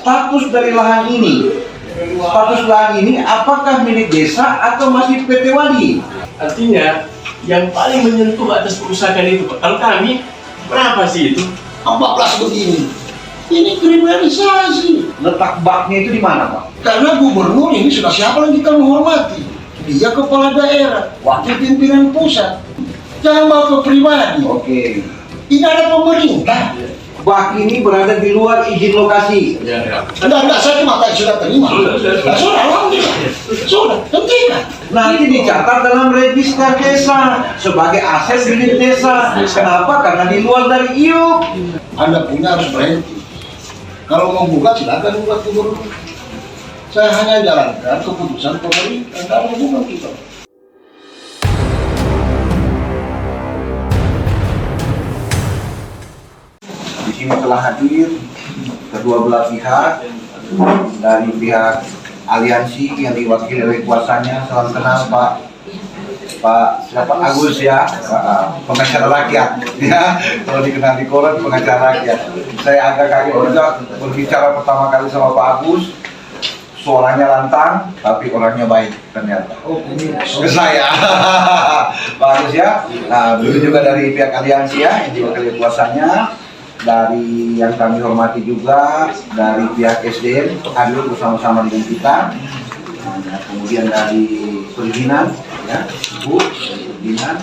status dari lahan ini, apakah milik desa atau masih PT Wadi? Artinya yang paling menyentuh atas kerusakan itu, Pak. Kalau kami berapa sih itu? 14 begini. Ini kriminalisasi. Letak baknya itu di mana, Pak? Karena gubernur ini sudah siapa yang kita menghormati? Dia kepala daerah, wakil pimpinan pusat. Jangan bawa ke pribadi. Oke. Ini ada pemerintah. Bak ini berada di luar izin lokasi. Enggak, saya cuma sudah terima. Sudah, alhamdulillah. Sudah, hentikan. Nanti dicatat dalam register desa sebagai aset milik desa. Kenapa? Karena di luar dari IUP. Anda punya harus berhenti. Kalau mau gugat, silakan gugat gubernur. Saya hanya jalankan keputusan pemerintah. Tidak mau gugat kita. Di sini telah hadir kedua belah pihak, dari pihak aliansi yang diwakili oleh kuasanya. Salam kenal Pak siapa Agus ya, pengacara rakyat ya, kalau dikenal di koran pengacara rakyat. Saya agak kaget juga berbicara pertama kali sama Pak Agus, suaranya lantang tapi orangnya baik ternyata. Oh, ini ke saya. Pak Agus ya. Nah, begitu juga dari pihak aliansi ya yang diwakili kuasanya, dari yang kami hormati juga dari pihak SDM hadir bersama-sama dengan kita. Nah, kemudian dari perizinan ya, Ibu perizinan,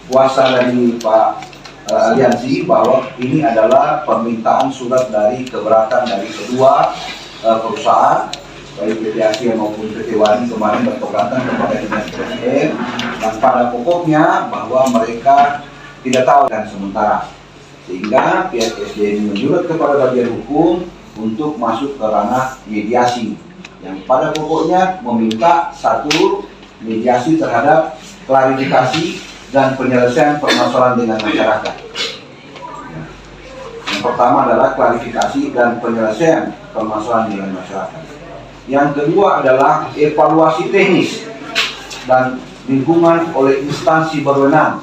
kuasa dari Pak aliansi bahwa ini adalah permintaan surat dari keberatan dari kedua perusahaan baik PT Asia maupun PT Wadi kemarin berkeberatan kepada dinas SDM, dan pada pokoknya bahwa mereka tidak tahu dan sementara, sehingga pihak SDM menyurat kepada bagian hukum untuk masuk ke ranah mediasi yang pada pokoknya meminta satu mediasi terhadap klarifikasi dan penyelesaian permasalahan dengan masyarakat. Yang pertama adalah klarifikasi dan penyelesaian permasalahan dengan masyarakat. Yang kedua adalah evaluasi teknis dan lingkungan oleh instansi berwenang.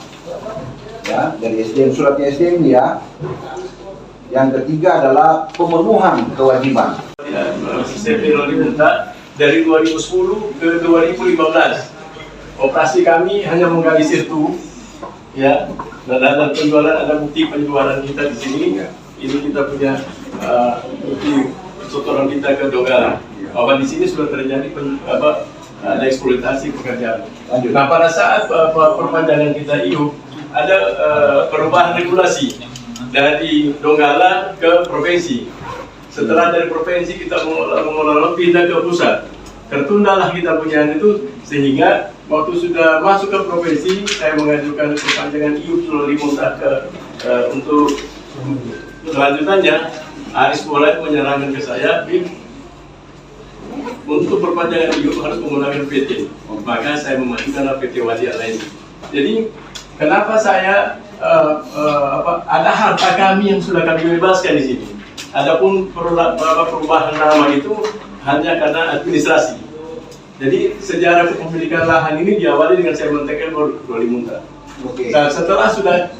Ya, dari SDM, suratnya SDM ya. Yang ketiga adalah pemenuhan kewajiban. Dari 2010 ke 2015 operasi kami hanya menggali sirtu ya, dan penjualan, ada bukti penjualan kita di sini. Ini kita punya bukti setoran kita ke Donggala bahwa di sini sudah terjadi ada eksploitasi pekerjaan. Nah, pada saat perpanjangan kita IUP ada perubahan regulasi dari Donggala ke provinsi. Setelah dari provinsi kita mengelola pindah ke pusat. Tertundalah kita punya itu, sehingga waktu sudah masuk ke provinsi saya mengajukan perpanjangan IUP melalui muntah untuk kelanjutannya. Aris mulai menyerahkan ke saya, untuk perpanjangan IUP harus menggunakan PT. Maka saya memajukan PT Wadi lain. Jadi kenapa saya ada harta kami yang sudah kami bebaskan di sini. Adapun perubahan nama itu hanya karena administrasi. Jadi sejarah kepemilikan lahan ini diawali dengan saya mentekan Roli Munta. Nah, setelah sudah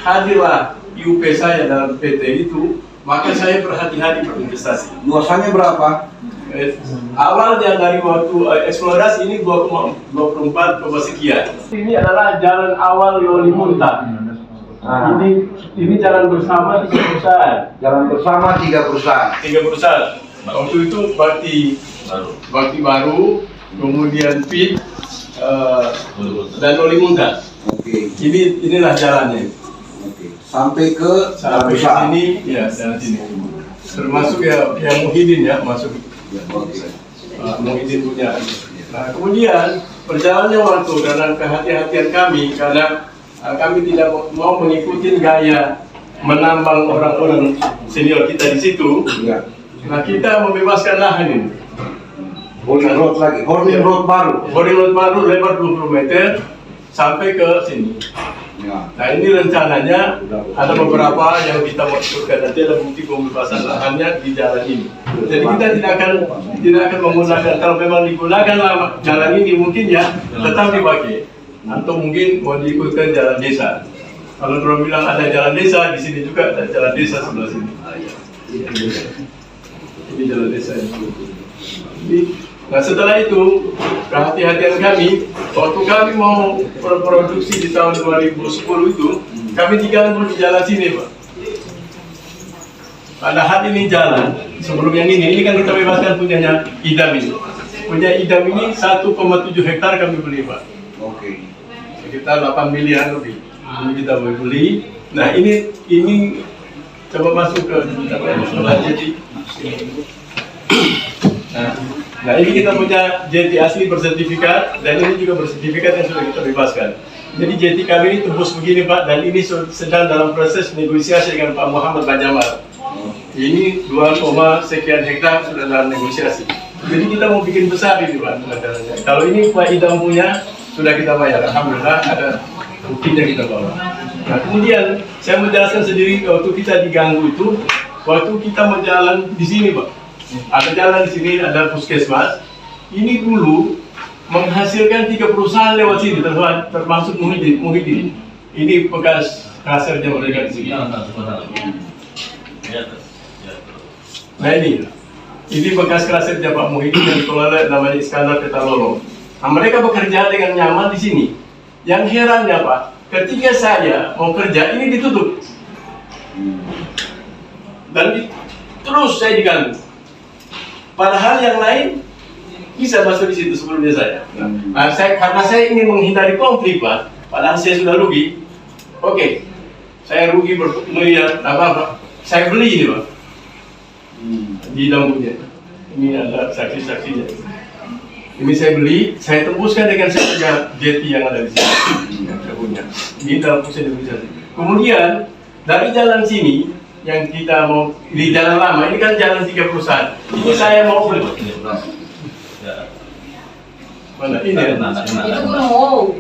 hadirlah IUP saya dalam PT itu, maka saya berhati-hati berinvestasi. Luasannya berapa? Awalnya dari waktu eksplorasi ini 2,24 sekian. Ini adalah jalan awal Roli Munta. Ini jalan bersama 3 perusahaan. Jalan bersama 3 perusahaan. 3 perusahaan. Waktu itu Bakti Baru, kemudian PIT, dan Roli Munta. Oke. Inilah jalannya. Oke. Sampai ke sini, ya jalan sini. Termasuk ya yang Muhyiddin ya masuk. Muhyiddin punya. Nah, kemudian perjalanannya waktu karena kehati-hatian kami, karena kami tidak mau mengikuti gaya menambang orang-orang senior kita di situ. Ya. Nah, kita membebaskan lahan ini. Holding road lagi, holding road baru. Holding road baru lebar 20 meter sampai ke sini. Ya. Nah, ini rencananya ada beberapa yang kita masukkan, nanti ada bukti pembebasan lahannya di jalan ini. Jadi kita tidak akan menggunakan, kalau memang digunakan jalan ini mungkin ya tetap dipakai, atau mungkin mau diikutkan jalan desa. Kalau orang bilang ada jalan desa, di sini juga ada jalan desa sebelah sini. di jalan desa itu. Jadi, nah setelah itu kehati-hatian kami, waktu kami mau berproduksi di tahun 2010 itu, kami diganggu di jalan sini, Pak. Padahal ini jalan sebelum yang ini kan kita bebaskan punyanya Idam ini. Punya Idam ini 1,7 hektar kami beli, Pak. Oke. Sekitar 8 miliar lebih. Ini kita mau beli. Nah ini coba masuk ke jadi. Nah ini kita punya jeti asli bersertifikat dan ini juga bersertifikat yang sudah kita bebaskan. Jadi jeti kami ini tembus begini, Pak, dan ini sedang dalam proses negosiasi dengan Pak Muhammad Banjamal. Ini 2, sekian hektar sudah dalam negosiasi. Jadi kita mau bikin besar ini, Pak. Kalau ini Pak Idam punya, sudah kita bayar. Alhamdulillah ada buktinya kita bawa. Nah kemudian saya menjelaskan sendiri waktu kita diganggu itu, waktu kita mau jalan di sini, Pak. Ada jalan di sini, ada puskesmas. Ini dulu menghasilkan 3 perusahaan lewat sini, termasuk Muhyiddin. Ini bekas klasternya mereka di sini. Nah ini bekas klasternya Pak Muhyiddin yang dikelola namanya Iskandar Petalolo. Nah, mereka bekerja dengan nyaman di sini. Yang herannya Pak, ketika saya mau kerja ini ditutup dan terus saya diganggu. Padahal yang lain bisa masuk di situ sebelumnya saya. Nah, karena saya ingin menghindari konflik, Pak. Padahal saya sudah rugi. Oke, saya rugi bermiliar apa? Saya beli ini, Pak. Di dalamnya. Ini ada saksi-saksinya. Ini saya beli, saya tembuskan dengan saya jeti yang ada di sini. Saya punya. Ini dalam proses negosiasi. Kemudian dari jalan sini yang kita mau di jalan lama ini kan jalan 3 perusahaan. Ini saya mau beli. Mana ini? Itu mau.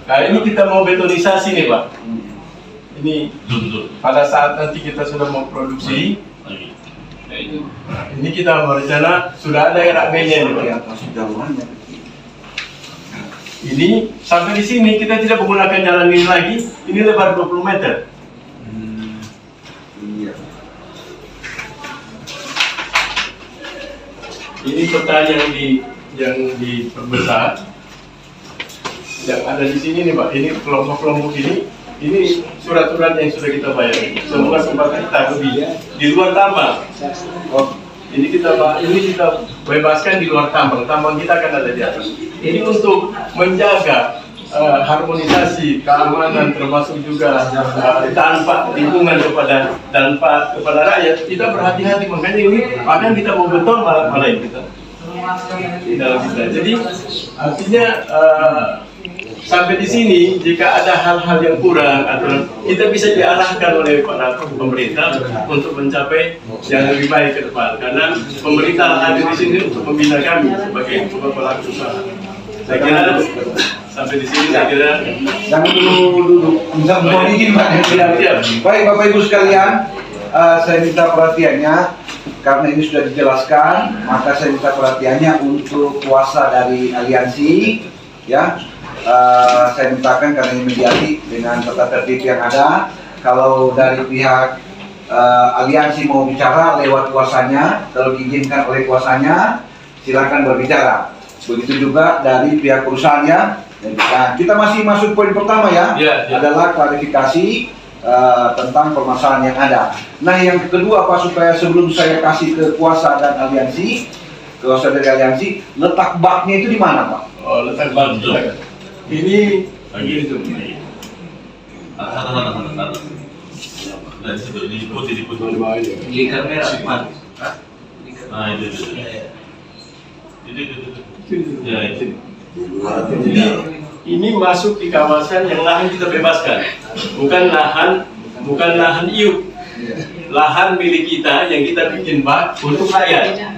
Nah ini kita mau betonisasi nih, Pak. Ini pada saat nanti kita sudah mau produksi, ini kita berencana sudah ada RAB-nya nih, Pak. Ini sampai di sini kita tidak menggunakan jalan ini lagi. Ini lebar 20 meter. Ini peta yang diperbesar. Yang ada di sini nih, Pak. Ini kelompok-kelompok ini surat-surat yang sudah kita bayar. Semua sempat kita lebih di luar tambang. Ini kita bebaskan di luar tambang. Tambang kita akan ada di atas. Ini untuk menjaga harmonisasi keamanan, termasuk juga dampak lingkungan dampak kepada rakyat. Kita berhati-hati, makanya ini bahkan kita mau beton malah kita di dalam kita. Jadi artinya sampai di sini jika ada hal-hal yang kurang atau kita bisa diarahkan oleh para pemerintah untuk mencapai yang lebih baik ke depan, karena pemerintah hadir di sini untuk membina kami sebagai pelaku usaha. Saya kira sampai di sini saya kira Jangan dulu bisa mohon izin, Pak. Baik Bapak Ibu sekalian, saya minta perhatiannya karena ini sudah dijelaskan, maka saya minta perhatiannya untuk kuasa dari aliansi, ya. Saya mintakan karena ini mediasi dengan tata tertib yang ada. Kalau dari pihak aliansi mau bicara lewat kuasanya, kalau diizinkan oleh kuasanya, silakan berbicara. Begitu juga dari pihak perusahaan ya. Nah, kita masih masuk poin pertama ya, adalah klarifikasi tentang permasalahan yang ada. Nah, yang kedua Pak, supaya sebelum saya kasih ke kuasa dan aliansi, kuasa dari aliansi, letak baknya itu di mana Pak? Oh, letak bak. Ini itu. Dari situ di putih Di kamera, Pak. Nah itu. Ya itu. Jadi ini masuk di kawasan yang lahan kita bebaskan, bukan lahan iup, lahan milik kita yang kita bikin bak untuk rakyat.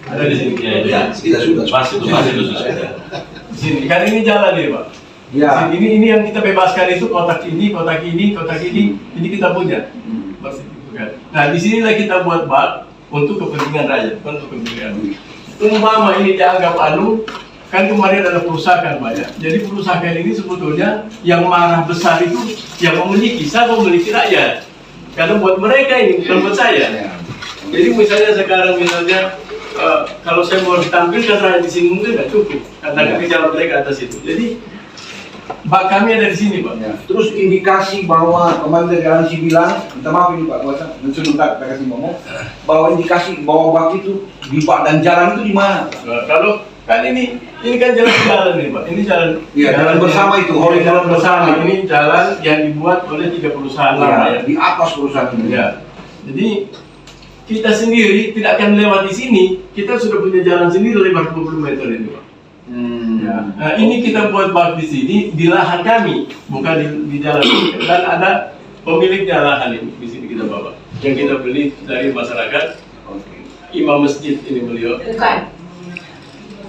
Ada di sini. Ya, Kita sudah Pas itu sudah. Di sini kan ini jalan nih, Pak. ya. Ini yang kita bebaskan itu kotak ini kita punya. Nah di sinilah kita buat bak untuk kepentingan rakyat, untuk kepentingan. Umpama ini dianggap kan kemarin ada perusahaan banyak. Jadi perusahaan ini sebetulnya yang marah besar itu yang memiliki, siapa memiliki rakyat. Karena buat mereka ini, bukan buat saya. Jadi misalnya sekarang kalau saya mau ditampilkan rakyat di sini mungkin nggak cukup karena kekejaman mereka atas itu. Jadi bak kami ada di sini, Pak. Ya. Terus indikasi bahwa kemarin dari Garansi bilang, minta maaf ini Pak Kuasa, sebentar kita kasih ngomong, bahwa indikasi bahwa bak itu di bak dan jalan itu di mana? Nah, kalau kan ini kan jalan nih, Pak. Ini jalan. Iya, jalan bersama itu, Jalan bersama. Ini jalan yang dibuat oleh 3 perusahaan lama ya. Di atas perusahaan ini. Ya. Jadi kita sendiri tidak akan lewat di sini. Kita sudah punya jalan sendiri lebar 20 meter ini, Pak. Ya. Nah, ini kita buat bak di sini di lahan kami, bukan di jalan. Dan ada pemiliknya lahan ini di sini kita bawa. Yang kita beli dari masyarakat. Imam masjid ini beliau.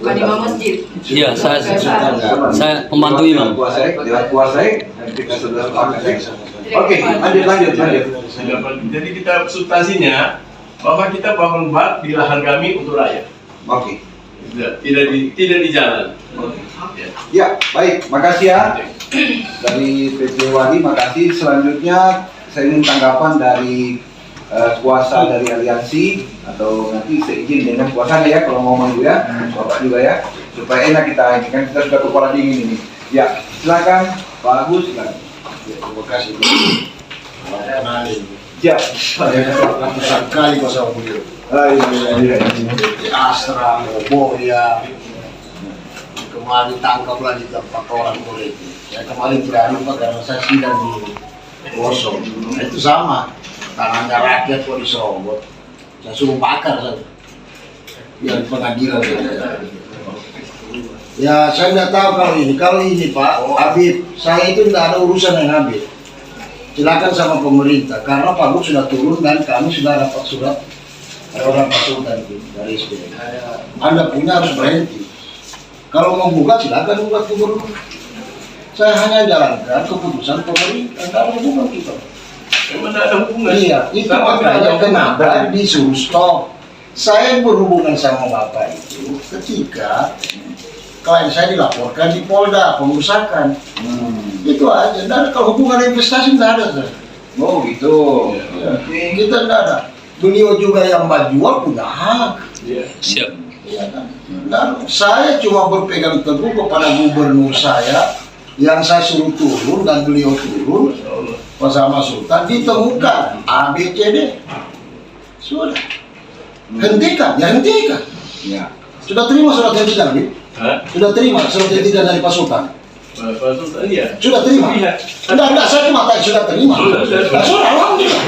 Bukan imam masjid. Iya, saya pembantu imam. Kuasai, dan kita sudah pakai. Oke, lanjut. Jadi kita substansinya bahwa kita bangun bak di lahan kami untuk rakyat. Oke. Tidak di jalan. Ya, baik. Makasih ya. Dari PT Wadi, makasih. Selanjutnya saya ingin tanggapan dari kuasa dari aliansi atau nanti seizin dengan kuasanya ya kalau ngomong dulu ya, Bapak juga ya, supaya enak kita ini kan kita sudah kepala dingin ini. Ya, silakan Pak Agus, silakan. Terima kasih. Kenalin. Ya. Ratusan kali pasal beliau. Di Astra, Boya, kemarin tangkaplah di tempat orang politik. Saya kemarin berani Pak karena saya sidang di Kosong. Itu sama, tanahnya rakyat kok diserobot. Saya suruh bakar saja. Yang pengadilan saja. Ya saya nggak tahu kalau ini Pak Habib, saya itu tidak ada urusan dengan Habib. Silakan sama pemerintah karena Pak Buk sudah turun dan kami sudah dapat surat dari orang Pak Sultan dari SPM. Anda punya harus berhenti. Kalau mau buka silakan buat gubernur. Saya hanya jalankan keputusan pemerintah, tidak ada hubungan kita. Memang ada hubungan. Iya, itu makanya kenapa disuruh stop. Saya berhubungan sama Bapak itu ketika klien saya dilaporkan di Polda pengurusakan. Itu aja. Dan kalau hubungan investasi tidak ada. Sir. Oh gitu. Ya. Kita tidak ada. Beliau juga yang jual punya hak. Siap. Ya, kan? Dan saya cuma berpegang teguh kepada gubernur saya yang saya suruh turun dan beliau turun bersama Sultan ditemukan ABCD. Sudah. Hentikan, ya hentikan. Ya. Sudah terima surat hentikan, Bib? Sudah terima surat hentikan dari Pak Sultan? Pak Sultan iya. Sudah terima? Iya. Enggak, saya cuma tanya sudah terima. Sudah, alhamdulillah.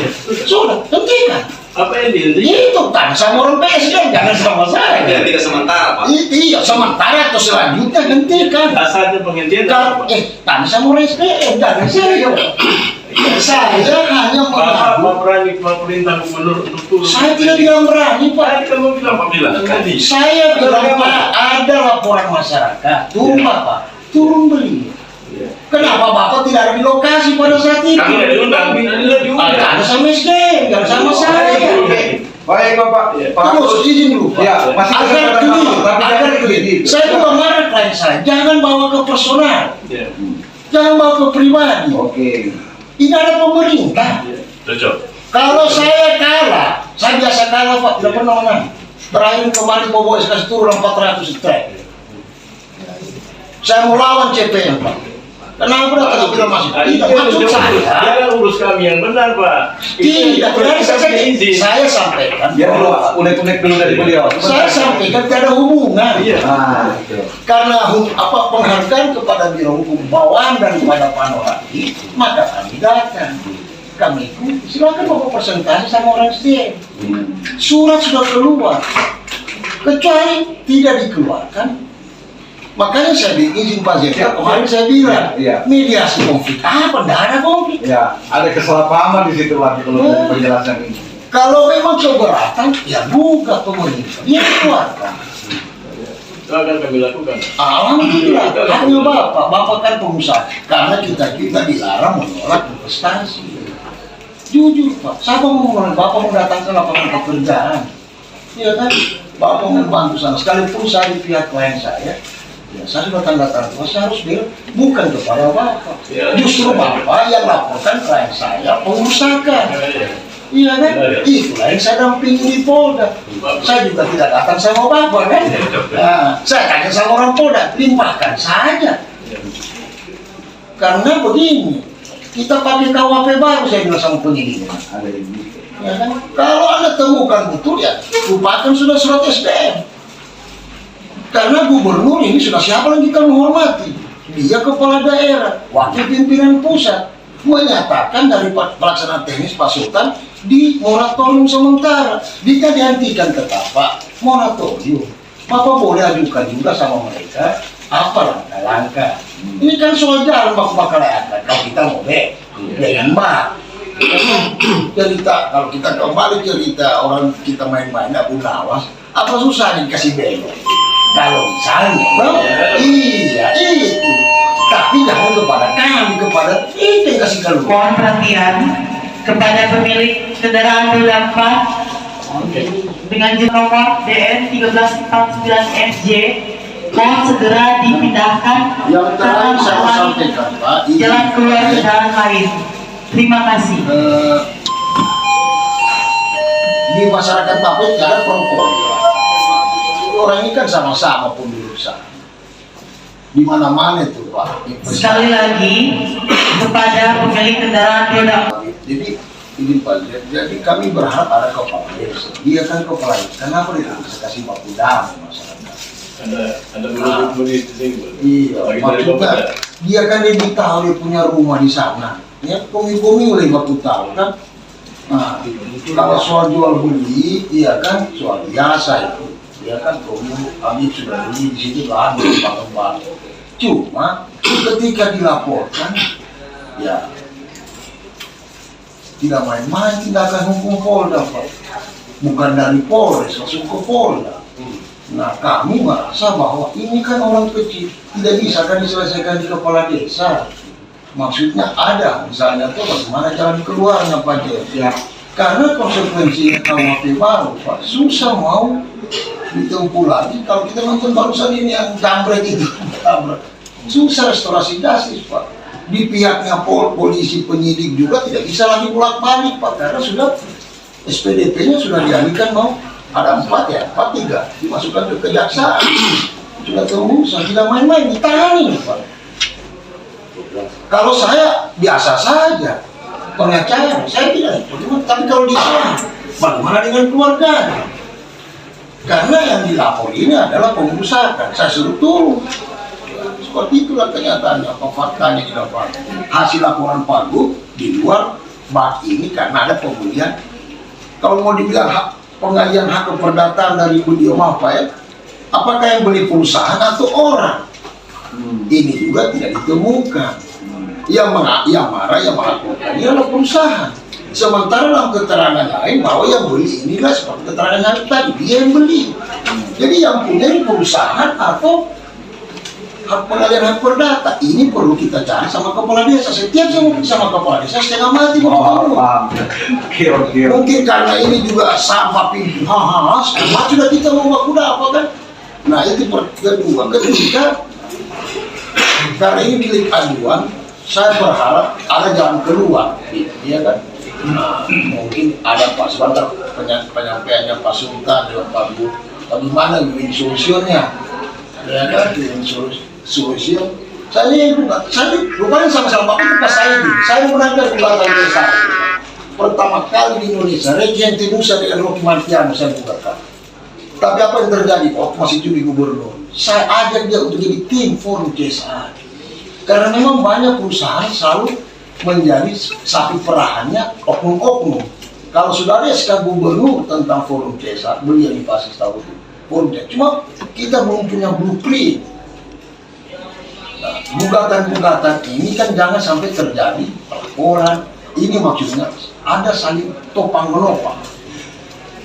Sudah, hentikan. Apa yang dihentikan? Itu tanya sama orang presiden, jangan sama saya. Tidak sementara, Pak. Iya, sementara atau selanjutnya hentikan. Dasarnya penghentian Kalau tanya sama orang SPM, jangan saya. Saya hanya Bapak mengaku. berani perintah gubernur untuk turun. Saya tidak bilang berani, Pak. Tadi kamu bilang apa bilang? Tadi. Saya bilang, Pak, ada laporan masyarakat. Turun, Bapak. Turun beli. Kenapa Bapak tidak ada di lokasi pada saat itu? Kami tidak diundang. Ada sama SDM, jangan sama saya. Baik Bapak. Pak Terus izin dulu, Pak. Ya, masih Agar clear. Saya juga marah klien saya. Jangan bawa ke personal. Jangan bawa ke pribadi. Oke. Ini ada pemerintah. Cocok. Kalau saya kalah, saya biasa kalah Pak, tidak pernah menang. Terakhir kemarin Bobo kasih turun 400 strike. Saya mau lawan CPN Pak. Kenapa tidak bilang masih? Tidak maksud saya. Jangan urus kami yang benar Pak. Tidak, saya sampaikan. Biar dulu unek-unek dulu dari beliau. Saya sampaikan tidak ada hubungan. Iya. Nah, itu. Karena penghargaan kepada Biro Hukum bawaan daripada Panorami, maka kami datang. Kami ikut, silakan Bapak presentasi sama orang SDM. Surat sudah keluar, kecuali tidak dikeluarkan. Makanya saya izin Pak Zefir, kemarin saya bilang, mediasi konflik apa? Tidak ada konflik. Ya, ada kesalahpahaman di situ Pak kalau dari penjelasan ini. Kalau memang keberatan, ya buka pemerintah, dia keluarkan. Itu akan kami lakukan. Alhamdulillah, hanya Bapak kan pengusaha. Karena kita dilarang menolak investasi. Jujur Pak, siapa mau menolak? Bapak mendatangkan lapangan pekerjaan. Iya kan? Bapak membantu sana. Sekalipun saya di pihak klien saya, Ya, saya sudah tanda tangan, saya harus bilang bukan kepada Bapak. Ya. Justru Bapak yang laporkan klien saya pengurusakan. Iya kan? Itulah yang saya dampingi di Polda. Saya juga tidak datang sama Bapak kan? Nah, saya tanya sama orang Polda, limpahkan saja. Karena begini, kita pakai KUHP baru, saya bilang sama penyidik. Ada ini. Ya kan? Kalau Anda temukan betul ya, lupakan sudah surat SDM. Karena gubernur ini sudah siapa yang kita menghormati? Dia kepala daerah, wakil pimpinan pusat, menyatakan dari pelaksanaan teknis Pak Sultan di moratorium sementara. Jika dihentikan tetap Pak, moratorium, Bapak boleh ajukan juga sama mereka apa langkah-langkah. Ini kan soal jalan bakal akan kalau kita mau dengan Mbak. Cerita, kalau kita kembali cerita orang kita main-main Abu Nawas, apa susahnya dikasih belok? Kalau misalnya, iya itu, tapi jangan kepada kami, kepada itu yang kasih keluar. Mohon perhatian kepada pemilik kendaraan roda 4 dengan nomor DN 1349 FJ, mohon segera dipindahkan Yang terakhir saya mau sampaikan Pak, jalan keluar kendaraan lain. Terima kasih. Di masyarakat Papua tidak ada perempuan. Orang ini kan sama-sama pemilik usaha. Di mana-mana itu Pak. Sekali lagi kepada pemilik kendaraan roda. Jadi ini Pak, jadi kami berharap ada kepala desa. Dia kan kepala desa. Kenapa dia bisa kasih baku dam masyarakat? Ada beberapa di sini. Iya, maksudnya dia kan dia tahu dia punya rumah di sana. Ya, komi-komi oleh baku tahu kan. Nah, kalau soal jual beli, iya kan soal biasa itu. Ya kan kami sudah beli di situ lah di tempat. Cuma ketika dilaporkan, ya tidak main-main tindakan hukum Polda Pak. Bukan dari Polres langsung ke Polda. Nah kami merasa bahwa ini kan orang kecil, tidak bisa kan diselesaikan di kepala desa. Maksudnya ada, misalnya tuh bagaimana jalan keluarnya Pak Jaya. Karena konsekuensinya KUHP baru Pak, susah mau ditempuh lagi. Kalau kita nonton barusan ini yang jambret itu, susah restorasi justice Pak. Di pihaknya polisi penyidik juga tidak bisa lagi bolak-balik Pak, karena sudah SPDP-nya sudah dialihkan mau ada 4 ya, 3 dimasukkan ke kejaksaan. Sudah tembus, tidak main-main, ditangani Pak. Kalau saya biasa saja, pengacara, saya tidak, tapi kalau dia bagaimana dengan keluarga? Karena yang dilapor ini adalah pengusaha, saya suruh turun. Seperti itulah kenyataannya, apa faktanya di lapangan. Hasil laporan Pak Gub di luar bak ini karena ada pembelian. Kalau mau dibilang pengalian hak keperdataan dari beliau apa ya? Apakah yang beli perusahaan atau orang? Ini juga tidak ditemukan. Yang marah, yang melakukan ini adalah perusahaan. Sementara dalam keterangan lain bahwa yang beli inilah seperti keterangan yang tadi, dia yang beli. Jadi yang punya ini perusahaan atau hak pengalian hak perdata. Ini perlu kita cari sama kepala desa. Setiap sama kepala desa setengah mati. Mungkin karena ini juga sampah pilih. Setengah sudah kita mau baku apa kan? Nah itu kedua. Ketika karena ini milik aduan, saya berharap ada jalan keluar, iya kan? Nah, mungkin ada Pak sebentar penyampaiannya Pak Sultan dengan Pak Bu. Bagaimana win solusinya? Ya kan, win solusi. Saya rupanya sama-sama Pak itu pas saya menanggar gugatan desa. Pertama kali di Indonesia, Regent Nusa dengan Rocky Martiano saya gugatkan. Tapi apa yang terjadi? Waktu masih jadi gubernur, saya ajak dia untuk jadi tim forum desa. Karena memang banyak perusahaan selalu menjadi sapi perahannya oknum-oknum. Kalau sudah ada SK gubernur tentang forum desa, beliau yang pasti tahu itu forum desa. Cuma kita belum punya blueprint. Nah, gugatan-gugatan ini kan jangan sampai terjadi laporan. Ini maksudnya ada saling topang menopang.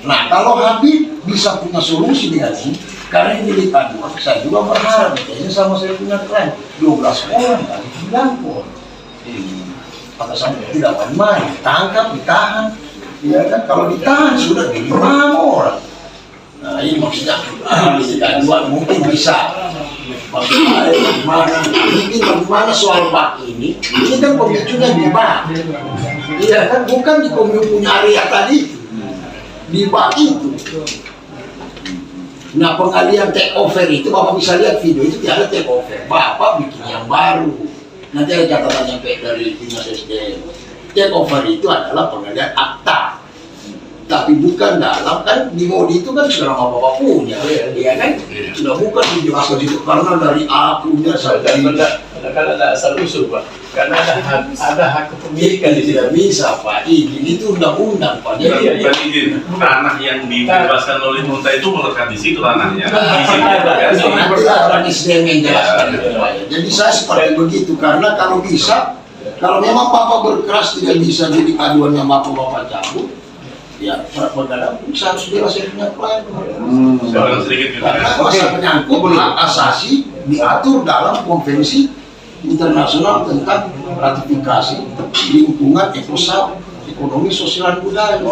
Nah, kalau Habib bisa punya solusi dengan ini, karena ini milik aduan, saya juga berharap, kayaknya sama saya punya klien, 12 orang kali 9 orang. Pada saat tidak main-main, ditangkap, ditahan. Ya kan, kalau ditahan sudah jadi 5 orang. Nah, Nah, ini maksudnya aduan mungkin bisa. Bagaimana soal bak ini kan pemicunya di bak. Iya kan, bukan di punya area tadi, di bak itu. Nah, pengalian take over itu, Bapak bisa lihat video itu tidak ada take over. Bapak bikin yang baru. Nanti ada catatan sampai dari Dinas SDM. Take over itu adalah pengalian akta. Tapi bukan dalam, kan di modi itu kan sudah nama Bapak punya, ya kan? Sudah bukan dijelaskan itu karena dari akunya sampai kan ada asal usul Pak, karena ada hak kepemilikan di sini. tidak bisa Pak, ini itu undang-undang Pak. Iya. Berarti tanah yang dibebaskan oleh Muntah itu melekat di situ tanahnya. Di situ kan. Nanti orang SDM yang jelaskan itu Pak. Jadi saya seperti begitu, karena kalau bisa, kalau memang Bapak berkeras tidak bisa jadi aduannya Bapak cabut, ya surat bergadang bisa harus bela saya punya klien. Sekarang sedikit gitu. Karena masa menyangkut hak asasi diatur dalam konvensi internasional tentang ratifikasi lingkungan ekonomi sosial dan budaya,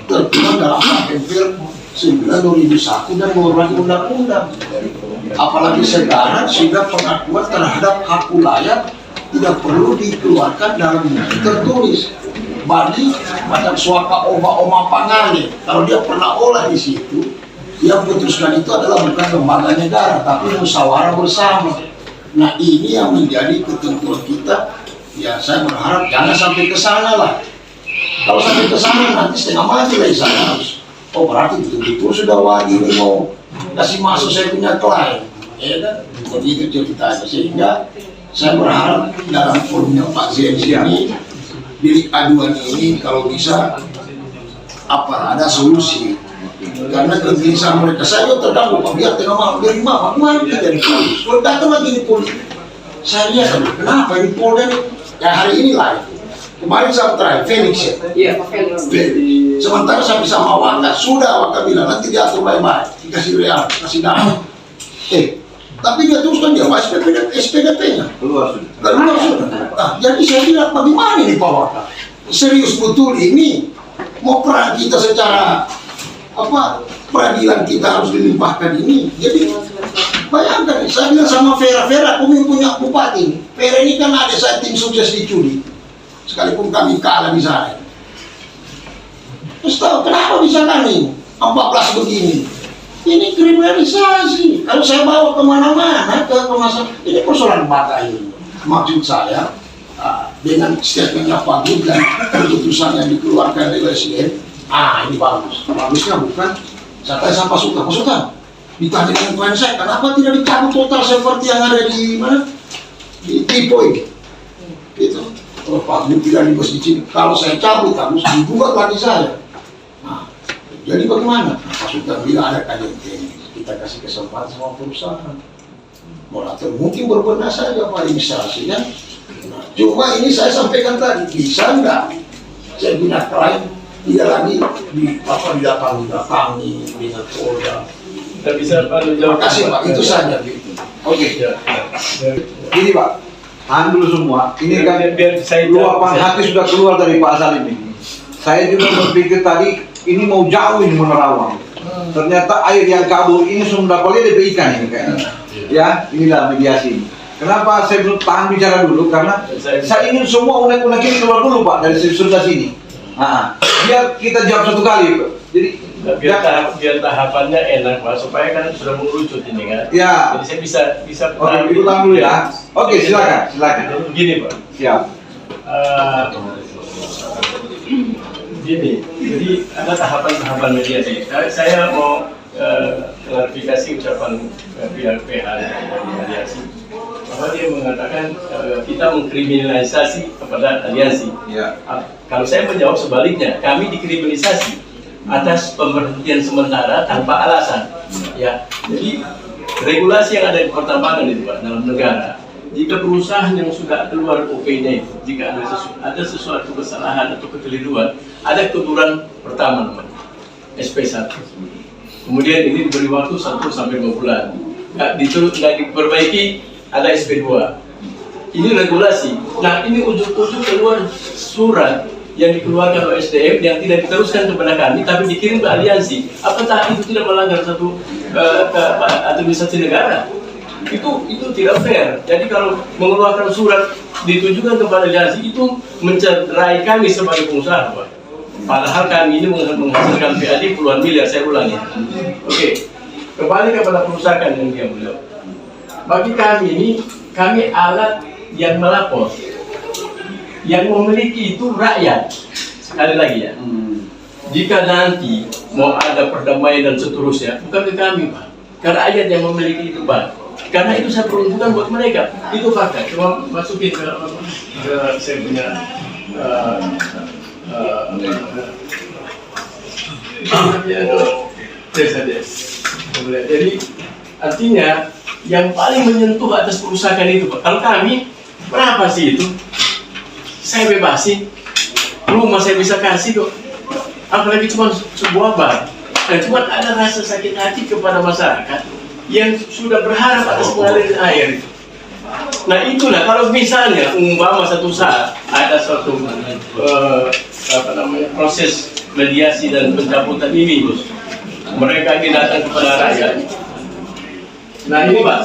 tertuang dalam KPR 9/2001 dan berbagai undang-undang. Apalagi sekarang sudah pengakuan terhadap hak wilayah tidak perlu dikeluarkan dalam buku tertulis. Bagi macam suaka oma pangane, kalau dia pernah olah di situ, yang putuskan itu adalah bukan lembaga negara, tapi musyawarah bersama. Nah, ini yang menjadi ketentuan kita. Ya, saya berharap jangan sampai ke sana lah. Kalau sampai ke sana nanti setengah mati lah saya harus. Oh, berarti betul-betul sudah wajib ini mau kasih masuk saya punya klien, ya kan? Begitu ceritanya. Sehingga saya berharap dalam forumnya Pak Zen ini, bilik aduan ini kalau bisa ada solusi. Karena kegelisahan mereka, saya juga terganggu Pak, biar tengah malam dari mama kemarin kita di polis, kalau datang lagi di polis, saya lihat kenapa di Polda nih? Ya hari ini live, kemarin saya terakhir Felix ya. Iya, Pak Felix. Sementara saya bisa sama Waka, sudah Waka bilang nanti diatur baik-baik, dikasih real, kasih dana. Tapi dia teruskan dia SPDP-nya keluar sudah. Nah, jadi saya bilang bagaimana ini Pak Waka? Serius betul ini mau perang kita secara peradilan kita harus dilimpahkan ini. Jadi bayangkan, saya bilang sama Vera, kami punya bupati. Vera ini kan ada saya tim sukses di Cudi, sekalipun kami kalah di sana. Terus tahu kenapa bisa kami 14 begini? Ini kriminalisasi. Kalau saya bawa kemana-mana, ke masalah ini persoalan bata ini. Maksud saya dengan statementnya Pak Gub dan keputusan yang dikeluarkan dari Presiden, ini bagus. Bagusnya bukan saya tanya sama Pak Sultan, ditanya dengan klien saya, kenapa tidak dicabut total seperti yang ada di mana? Di Tipo ini. Itu. Kalau Pak Gub tidak dibos di sini, kalau saya cabut harus digugat lagi saya. Jadi bagaimana? Pak Sultan bilang ada kajian teknis, kita kasih kesempatan sama perusahaan. Moratorium mungkin berbenah saja Pak administrasi kan. Nah, cuma ini saya sampaikan tadi, bisa enggak saya punya klien tidak lagi didatangi dengan Polda. Kita bisa jawab. Terima kasih Pak, itu saja. Oke. Ini Pak, tahan dulu semua. Ini kan biar saya luapan hati sudah keluar dari Pak Salim ini. Saya juga berpikir tadi ini mau jauh ini menerawang. Ternyata air yang kabur ini sudah boleh dari ikan ini kayaknya. Ya, inilah mediasi. Kenapa saya belum tahan bicara dulu? Karena saya ingin semua unek-unek ini keluar dulu Pak dari surga sini. Biar kita jawab satu kali Pak. Jadi biar tahapannya enak Pak, supaya kan sudah mengerucut ini kan. Ya. Jadi saya bisa. Oke, ulang dulu ya. Oke, silakan. Jadi begini Pak. Siap. Gini, jadi ada tahapan-tahapan mediasi. Saya mau klarifikasi ucapan pihak PH dari aliansi bahwa dia mengatakan kita mengkriminalisasi kepada aliansi. Ya. Kalau saya menjawab sebaliknya, kami dikriminalisasi atas pemberhentian sementara tanpa alasan. Ya, jadi regulasi yang ada di pertambangan itu Pak, dalam negara. Jika perusahaan yang sudah keluar OP-nya itu, jika ada sesuatu kesalahan atau kekeliruan, ada keguguran pertama namanya, SP1. Kemudian ini diberi waktu 1 sampai 2 bulan. Nggak diperbaiki, ada SP2. Ini regulasi. Nah, ini ujung-ujung keluar surat yang dikeluarkan oleh SDM yang tidak diteruskan kepada kami tapi dikirim ke aliansi, apakah itu tidak melanggar satu administrasi negara? Itu tidak fair. Jadi kalau mengeluarkan surat ditujukan kepada aliansi itu mencederai kami sebagai pengusaha, Pak. Padahal kami ini menghasilkan PAD puluhan miliar, saya ulangi. Oke, kembali kepada perusahaan yang dia beliau. Bagi kami ini, kami alat yang melapor. Yang memiliki itu rakyat. Sekali lagi ya. Jika nanti mau ada perdamaian dan seterusnya, bukan ke kami, Pak. Karena rakyat yang memiliki itu, Pak. Karena itu saya peruntukkan buat mereka. Itu fakta. Cuma masukin ke saya punya jadi artinya yang paling menyentuh atas perusahaan itu, Pak. Kalau kami, berapa sih itu? Saya bebasin, rumah saya bisa kasih kok. Apalagi cuma sebuah bar. Dan cuma ada rasa sakit hati kepada masyarakat yang sudah berharap atas pengaliran air. Nah itulah kalau misalnya umpama satu saat ada suatu proses mediasi dan pencabutan ini, Bos. Mereka ini datang kepada rakyat. Nah ini Pak,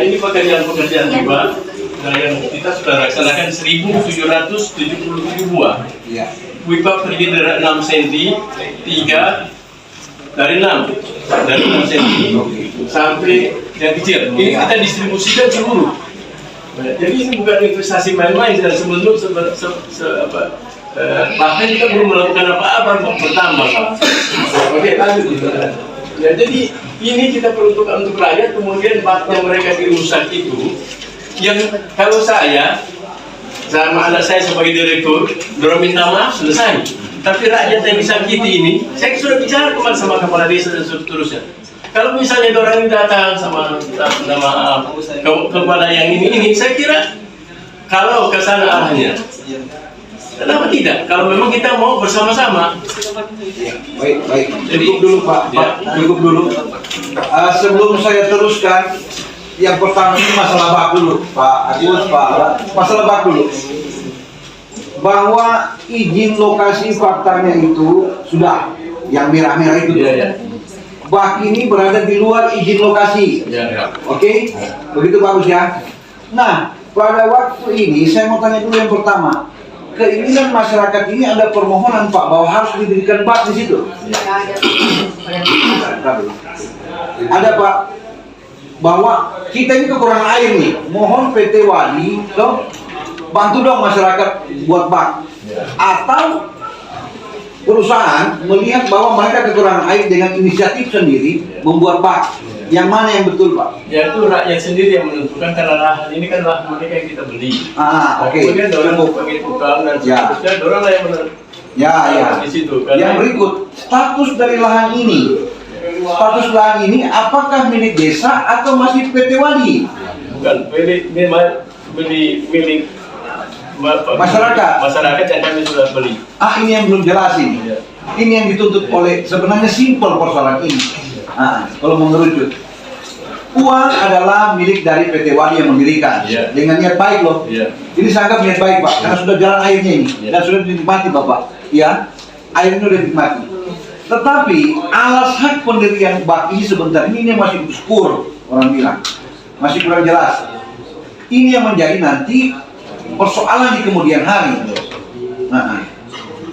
ini pekerjaan juga. Nah yang kita sudah laksanakan 1.777 buah. Ya. Wipap terdiri dari 6 cm, 3 dari 6 cm sampai yang kecil. Ini kita distribusikan seluruh. Jadi ini bukan investasi main-main dan sebelum bahkan kita belum melakukan apa-apa bertambah. Oke, lanjut. Ya, jadi ini kita peruntukkan untuk rakyat, kemudian baknya mereka dirusak itu. Yang kalau saya sama anak saya sebagai direktur, dorong minta maaf selesai. Tapi rakyat yang disakiti ini, saya sudah bicara kemarin sama kepala desa dan seterusnya. Kalau misalnya orang ini datang sama minta maaf kepada yang ini, saya kira kalau ke sana arahnya, kenapa tidak? Kalau memang kita mau bersama-sama. Baik. Cukup dulu Pak. Cukup dulu. Sebelum saya teruskan, yang pertama ini masalah bak dulu, Pak Agus, masalah bak dulu. Bahwa izin lokasi faktanya itu sudah, yang merah-merah itu. Ya. Bak ini berada di luar izin lokasi. Ya. Oke? Begitu bagus ya. Nah, pada waktu ini saya mau tanya dulu yang pertama. Keinginan masyarakat ini ada permohonan Pak bahwa harus didirikan bak di situ. Ada Pak, bahwa kita ini kekurangan air nih. Mohon PT Wadi dong, bantu dong masyarakat buat bak. Atau perusahaan melihat bahwa mereka kekurangan air dengan inisiatif sendiri membuat bak. Yang mana yang betul Pak? Ya itu rakyat sendiri yang menentukan karena lahan ini kan lahan mereka yang kita beli. Oke. Kemudian orang pakai tukang dan seterusnya, orang lah yang menentukan. Ya. Di situ. Yang berikut, status dari lahan ini. Status lahan ini apakah milik desa atau masih PT Wadi? Bukan, milik masyarakat yang kami sudah beli. Ini yang belum jelas ini. Ini yang dituntut oleh, sebenarnya simpel persoalan ini. Kalau mengerucut, uang adalah milik dari PT Wadi yang mendirikan dengan niat baik loh. Ini saya anggap niat baik Pak, karena sudah jalan airnya ini dan sudah dinikmati Bapak. Ya, airnya sudah dinikmati. Tetapi alas hak pendirian bak ini sebentar ini masih obskur, orang bilang masih kurang jelas. Ini yang menjadi nanti persoalan di kemudian hari.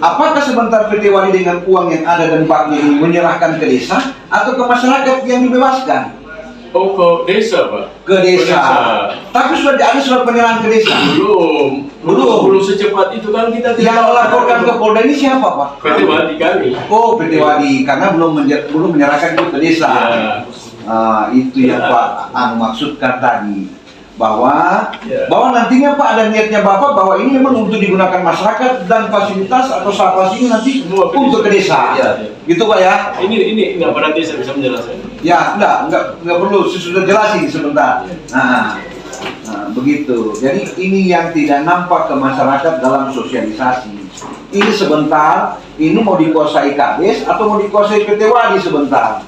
Apakah sebentar PT Wadi dengan uang yang ada dan baknya ini menyerahkan ke desa atau ke masyarakat yang dibebaskan? Oh, ke desa Pak? Ke desa. Tapi sudah ada surat penyerahan ke desa? Belum secepat itu kan kita tidak. Yang melaporkan ke Polda ini siapa Pak? PT Wadi kami. Oh, PT Wadi, karena belum menyerahkan itu ke desa. Itu yang Pak maksudkan tadi. Bahwa nantinya Pak ada niatnya Bapak bahwa ini memang untuk digunakan masyarakat dan fasilitas atau sahabat ini nanti untuk ke desa. Gitu Pak ya? Ini nggak pernah desa bisa menjelaskan. Ya, nggak perlu, sudah jelasin sebentar. Begitu. Jadi ini yang tidak nampak ke masyarakat dalam sosialisasi. Ini sebentar, ini mau dikuasai Kades atau mau dikuasai PT Wadi sebentar.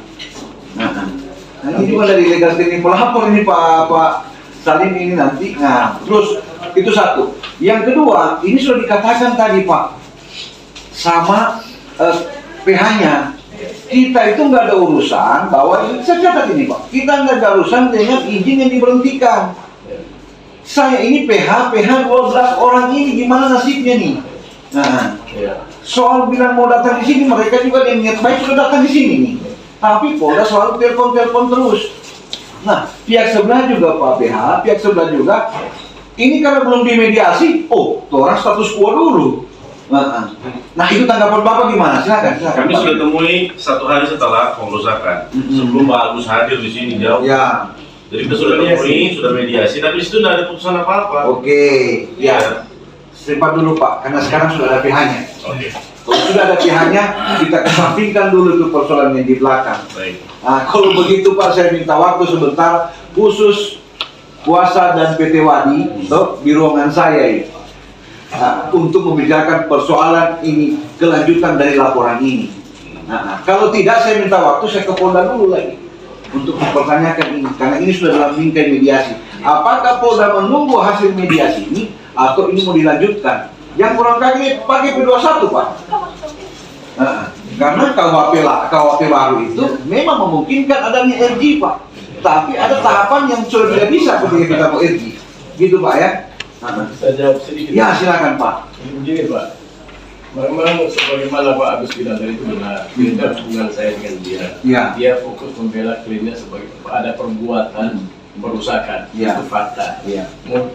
Ini juga dari legal standing pelapor ini Pak Salim ini nanti. Terus Itu satu. Yang kedua, ini sudah dikatakan tadi Pak, sama PH-nya. Kita itu nggak ada urusan bahwa saya catat ini Pak, kita nggak ada urusan dengan izin yang diberhentikan. Saya ini PH 12 orang ini gimana nasibnya nih? Nah, soal bilang mau datang di sini, mereka juga yang niat baik sudah datang di sini nih. Tapi Polda selalu telepon terus. Nah, pihak sebelah juga Pak PH, pihak sebelah juga. Ini kalau belum dimediasi, tuh orang status quo dulu. Nah, itu tanggapan Bapak gimana? Silakan. Kami sudah temui 1 hari setelah pengerusakan, sebelum Pak Agus hadir di sini jauh. Ya. Jadi kita sudah temui, sudah mediasi, tapi itu tidak ada putusan apa-apa. Oke, ya. Simpan dulu Pak, karena sekarang sudah ada pihaknya. Oke. Kalau sudah ada pihaknya, kita kesampingkan dulu tuh persoalan yang di belakang. Baik. Nah, kalau begitu Pak, saya minta waktu sebentar, khusus Kuasa dan PT Wadi di ruangan saya ini, untuk membicarakan persoalan ini, kelanjutan dari laporan ini. Nah, kalau tidak, saya minta waktu, saya ke Polda dulu lagi untuk mempertanyakan ini, karena ini sudah dalam bingkai mediasi. Apakah Polda menunggu hasil mediasi ini atau ini mau dilanjutkan? Yang kurang kali pakai P21 Pak. Karena KUHP baru itu memang memungkinkan adanya RG Pak, tapi ada tahapan yang sudah tidak bisa ketika kita mau RG, gitu Pak ya. Saya jawab sedikit. Ya silakan Pak. Begini Pak, memang sebagaimana Pak Agus bilang tadi itu benar. Beda hubungan saya dengan dia. Ya. Dia fokus membela kliennya sebagai ada perbuatan perusakan. Ya. Itu fakta. Ya.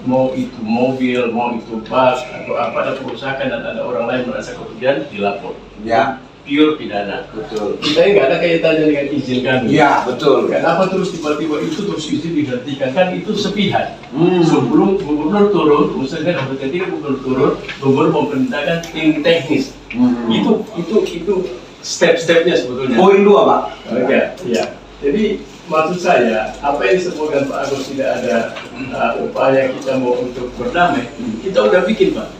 Mau itu mobil, mau itu bus atau apa, ada perusakan dan ada orang lain merasa kerugian, dilapor. Ya. Pure pidana. Betul. Kita nggak ada kaitannya dengan izin kami. Ya betul. Kenapa terus tiba-tiba itu terus izin dihentikan? Kan itu sepihak. Sebelum gubernur turun, misalnya dapat ketika gubernur turun, gubernur memerintahkan tim teknis. Itu step-stepnya sebetulnya. Poin 2 Pak. Oke, ya. Jadi maksud saya, apa yang disebutkan Pak Agus tidak ada upaya kita mau untuk berdamai, kita udah bikin Pak.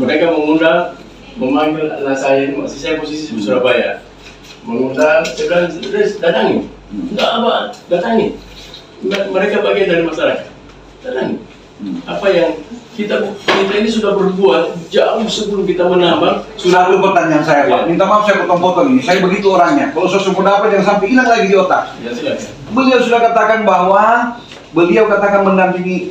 Mereka mengundang, memanggil anak saya ini, masih saya posisi di Surabaya, mengundang, saya bilang, datangi, enggak apa, datangi. Mereka bagian dari masyarakat, datangi. Apa yang kita ini sudah berbuat jauh sebelum kita menambang. Satu pertanyaan saya Pak, minta maaf saya potong-potong ini, saya begitu orangnya. Kalau sesuatu pendapat jangan sampai hilang lagi di otak. Ya silakan. Beliau sudah katakan bahwa beliau katakan mendampingi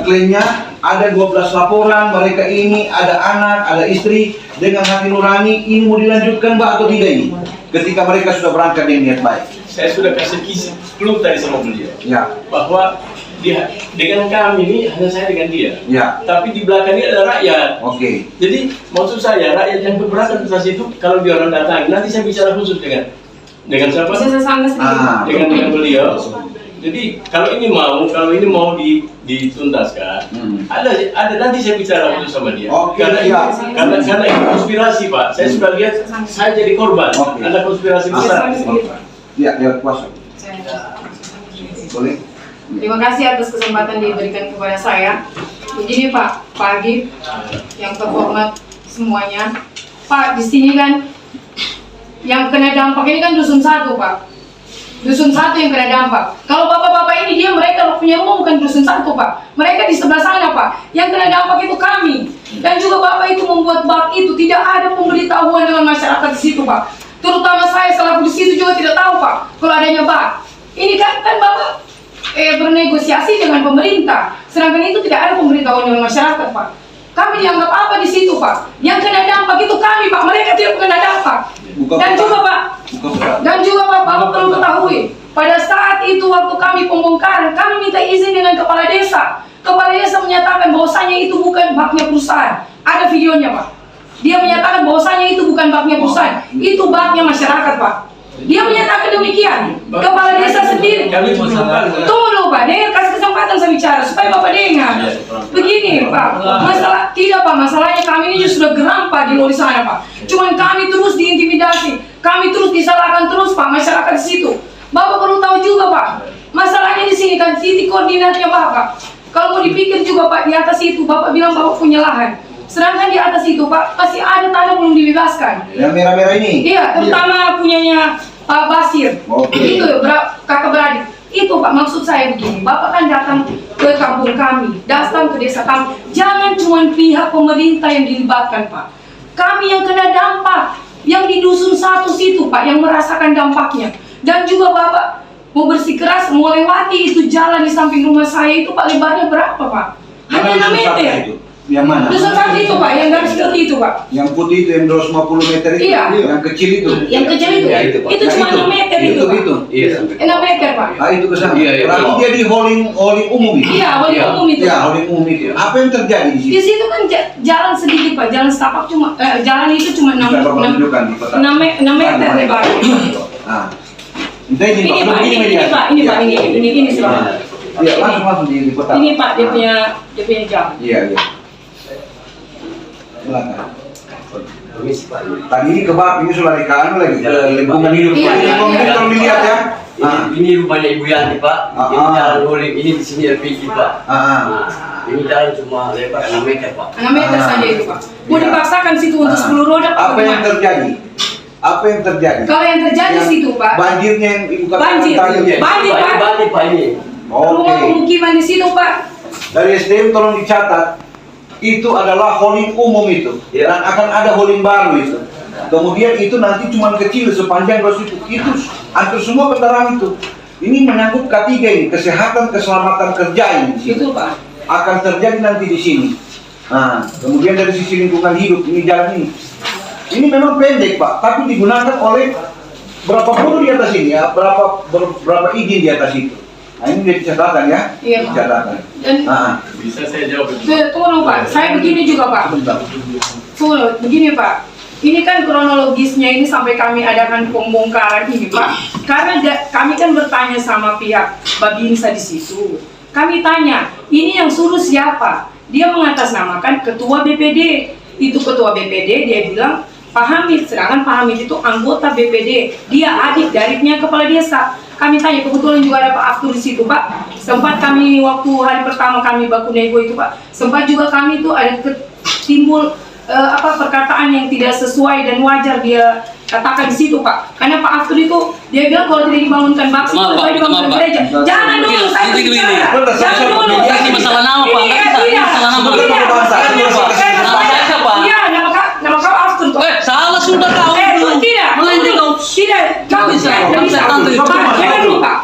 kliennya, ada 12 laporan, mereka ini ada anak, ada istri, dengan hati nurani, ini mau dilanjutkan Pak atau tidak ini? Ketika mereka sudah berangkat dengan niat baik. Saya sudah kasih clue tadi sama beliau, Ya. bahwa dia dengan kami ini hanya saya dengan dia. Ya. Tapi di belakangnya ada rakyat. Oke. Jadi maksud saya rakyat yang keberatan atas itu kalau dia orang datang, nanti saya bicara khusus dengan siapa? Bisa sesama sedikit. Dengan beliau. Jadi kalau ini mau dituntaskan, ada nanti saya bicara khusus sama dia. Oke, karena ini konspirasi Pak. Saya sudah lihat saya jadi korban. Oke. Ada konspirasi besar. Ya, dia kuasa. Boleh? Terima kasih atas kesempatan diberikan kepada saya. Begini Pak Agi, yang terhormat semuanya. Pak, di sini kan yang kena dampak ini kan dusun 1 Pak. Dusun 1 yang kena dampak. Kalau bapak-bapak ini mereka punya rumah bukan dusun 1 Pak. Mereka di sebelah sana Pak. Yang kena dampak itu kami. Dan juga bapak itu membuat bak itu tidak ada pemberitahuan dengan masyarakat di situ Pak. Terutama saya selaku di situ juga tidak tahu Pak kalau adanya bak. Ini kan bapak bernegosiasi dengan pemerintah. Sedangkan itu tidak ada pemberitahuan dengan masyarakat Pak. Kami dianggap apa di situ Pak? Yang kena dampak itu kami Pak. Mereka tidak kena dampak. Dan juga Pak, Bapak perlu ketahui, pada saat itu waktu kami pembongkaran, kami minta izin dengan kepala desa. Kepala desa menyatakan bahwasanya itu bukan baknya perusahaan. Ada videonya Pak. Dia menyatakan bahwasanya itu bukan baknya perusahaan, itu baknya masyarakat Pak. Dia menyatakan demikian. Kepala desa sendiri. Tunggu dulu Pak, kasih kesempatan saya bicara supaya Bapak dengar. Begini Pak, masalahnya kami ini justru geram Pak di luar sana Pak. Cuman kami terus diintimidasi, kami terus disalahkan terus Pak masyarakat di situ. Bapak perlu tahu juga Pak, masalahnya di sini kan titik koordinatnya Bapak. Kalau mau dipikir juga Pak, di atas itu Bapak bilang Bapak punya lahan. Sedangkan di atas itu Pak, masih ada tanah belum dibebaskan. Yang merah-merah ini? Iya, terutama punyanya Pak Basir. Oke. Itu kakak beradik. Itu Pak, maksud saya begini, Bapak kan datang ke kampung kami, datang ke desa kami. Jangan cuma pihak pemerintah yang dilibatkan Pak. Kami yang kena dampak, yang di dusun satu situ Pak, yang merasakan dampaknya. Dan juga Bapak mau bersikeras, mau lewati itu jalan di samping rumah saya itu Pak, lebarnya berapa Pak? Hanya 6 meter. Yang mana? Dusun satu itu Pak, yang garis putih itu Pak. Yang putih itu yang 250 meter itu. Iya. Yang kecil itu. Yang kecil itu, Ya, Pak. itu cuma 6 meter itu Pak. Itu. Iya. 6 meter Pak. Ah, itu ke sana. Iya, iya. Berarti dia di hauling umum itu. Iya, wali Iya. umum itu. Ya, hauling umum itu. Apa yang terjadi di Di situ? situ kan jalan sedikit Pak, jalan setapak cuma jalan itu cuma 6 Bisa Bapak tunjukkan di kota. meter lebarnya. Nah, entah ini Ini Pak, ini media. Pak, ini Pak, ini Pak. Iya, langsung di kota. Ini Pak, dia punya jam. Iya. Silakan. Tadi ini kebab, ini sudah dikanu lagi ke lingkungan hidup. Iya, iya, Lingkungan iya. hidup dilihat ya. Ini rumahnya Ibu Yanti Pak. Ini jalan boleh, ini di sini LPG Pak. Nah, ini jalan cuma lebar 6 meter Pak. 6 meter saja itu Pak. Mau dipaksakan situ untuk 10 roda Pak. Apa yang bagaimana? terjadi? Apa yang terjadi? Kalau yang terjadi situ Pak, Banjirnya yang ibu katakan Banjir. tadi. Banjir, Pak. Banjir Pak ini. rumah Oke. pemukiman di situ Pak. Dari SDM tolong dicatat. Itu adalah hauling umum itu. Ya. Dan akan ada hauling baru itu. Kemudian itu nanti cuma kecil sepanjang ruas itu. Itu hampir semua kendaraan itu. Ini menyangkut K3 ini, kesehatan keselamatan kerja ini. di situ. Itu Pak. Akan terjadi nanti di sini. Nah, kemudian dari sisi lingkungan hidup ini jalan ini. Ini memang pendek Pak, tapi digunakan oleh berapa buruh di atas ini ya, berapa izin di atas itu. Nah ini dia catatan ya, Iya, Pak. catatan. Dan Bisa saya jawab? tolong Pak, saya begini juga Pak. Sebentar. Tolong, begini Pak. Ini kan kronologisnya ini sampai kami adakan pembongkaran ini Pak. Karena kami kan bertanya sama pihak Babinsa di situ. Kami tanya, ini yang suruh siapa? Dia mengatasnamakan ketua BPD. Itu ketua BPD, dia bilang Pak Hamid, sedangkan Pak Hamid itu anggota BPD, dia adik dari kepala desa. Kami tanya, kebetulan juga ada Pak Aftur di situ Pak. Sempat kami waktu hari pertama kami baku nego itu Pak, sempat juga kami itu ada timbul perkataan yang tidak sesuai dan wajar dia katakan di situ Pak. Karena Pak Aftur itu dia bilang kalau tidak dibangunkan bakti Maaf, Pak. supaya dibangunkan Maaf, Pak. gereja. Jangan dulu Begini, saya begini. bicara. Jangan dulu. Ini masalah nama, Pak. Nggak bisa. Ini masalah nama. Nama saya siapa? Iya, nama kau Aftur toh. Salah sudah kau itu. Tidak. Melainkan kau. Tidak. Kau Bisa, tidak bisa. tante. Pak, jangan dulu Pak.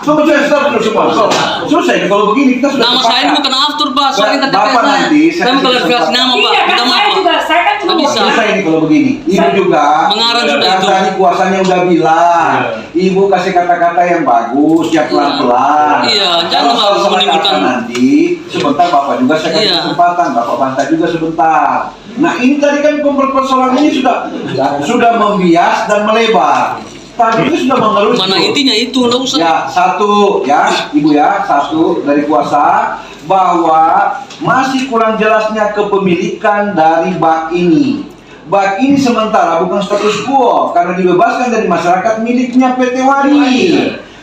Selesai kalau begini kita sudah Nama saya ini bukan Aftur, Pak. Soalnya KTP Bapak saya. nanti, Saya mau klarifikasi nama, Pak. Iya kan Minta maaf, saya Pak. juga, saya kan cuma Nggak bisa. Selesai ini kalau begini. Ibu juga Mengarang sudah kan itu. tadi kuasanya udah bilang. Ibu kasih kata-kata yang bagus, ya pelan-pelan. Iya, Kalau jangan soal Pak, salah menimbulkan- kata nanti sebentar Bapak juga saya kasih Iya. kesempatan, Bapak bantah juga sebentar. Nah ini tadi kan persoalan ini sudah membias dan melebar. Tadi itu sudah mengerucut. Mana intinya itu, nggak usah. Ya, satu ya, Ibu ya, satu dari kuasa bahwa masih kurang jelasnya kepemilikan dari bak ini. Bak ini sementara bukan status quo karena dibebaskan dari masyarakat miliknya PT Wadi.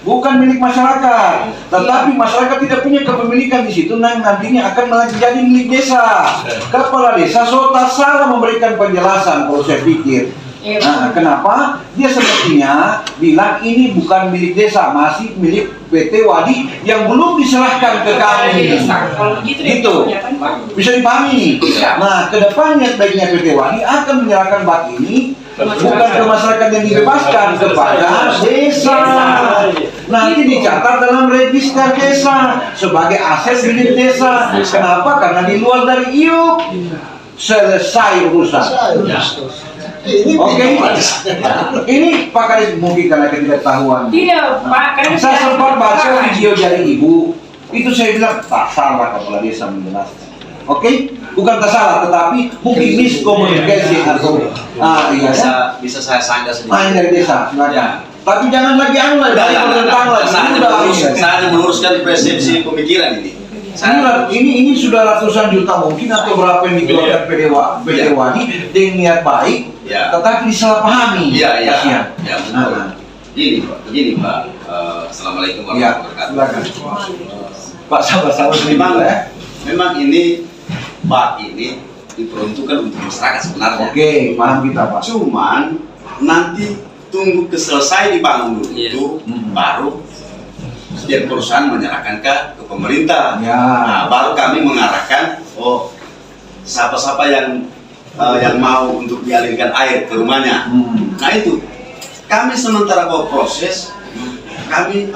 Bukan milik masyarakat, tetapi masyarakat tidak punya kepemilikan di situ, nah nantinya akan menjadi milik desa. Kepala desa tak salah memberikan penjelasan kalau saya pikir. Nah, kenapa? Dia semestinya bilang ini bukan milik desa, masih milik PT Wadi yang belum diserahkan ke kami. Kalau begitu Gitu. Bisa dipahami. Nah, kedepannya baiknya PT Wadi akan menyerahkan bak ini bukan ke masyarakat yang dibebaskan kepada desa. Nanti dicatat dalam register desa sebagai aset milik desa. Kenapa? Karena di luar dari IUP. Selesai urusan. Oke, ini Pak Kadis mungkin karena ketidaktahuan. Tidak Pak, karena Saya sempat baca video dari Ibu, itu saya bilang tak salah kepala desa menjelaskan. Oke, bukan tak salah, tetapi mungkin miskomunikasi atau iya ya. Bisa saya sanggah sedikit. Main dari desa, silakan. Ya. Tapi jangan lagi anu lagi tentang lagi. Saya hanya meluruskan persepsi pemikiran ini. Ini sudah ratusan juta mungkin atau berapa yang dikeluarkan PT Wadi dengan niat baik, Ya. tetapi disalahpahami. Iya, iya. Kasihan. Ya, betul. Begini Pak. Assalamualaikum Ya, warahmatullahi wabarakatuh. silakan. Pak sabar-sabar sedikit ya. Memang ini bak ini diperuntukkan untuk masyarakat sebenarnya. Oke, paham kita Pak. Cuman nanti tunggu selesai dibangun dulu Iya. itu baru pihak perusahaan menyerahkan ke pemerintah. Ya. Nah, baru kami mengarahkan, oh siapa-siapa yang mau untuk dialirkan air ke rumahnya. Nah itu, kami sementara bawa proses, kami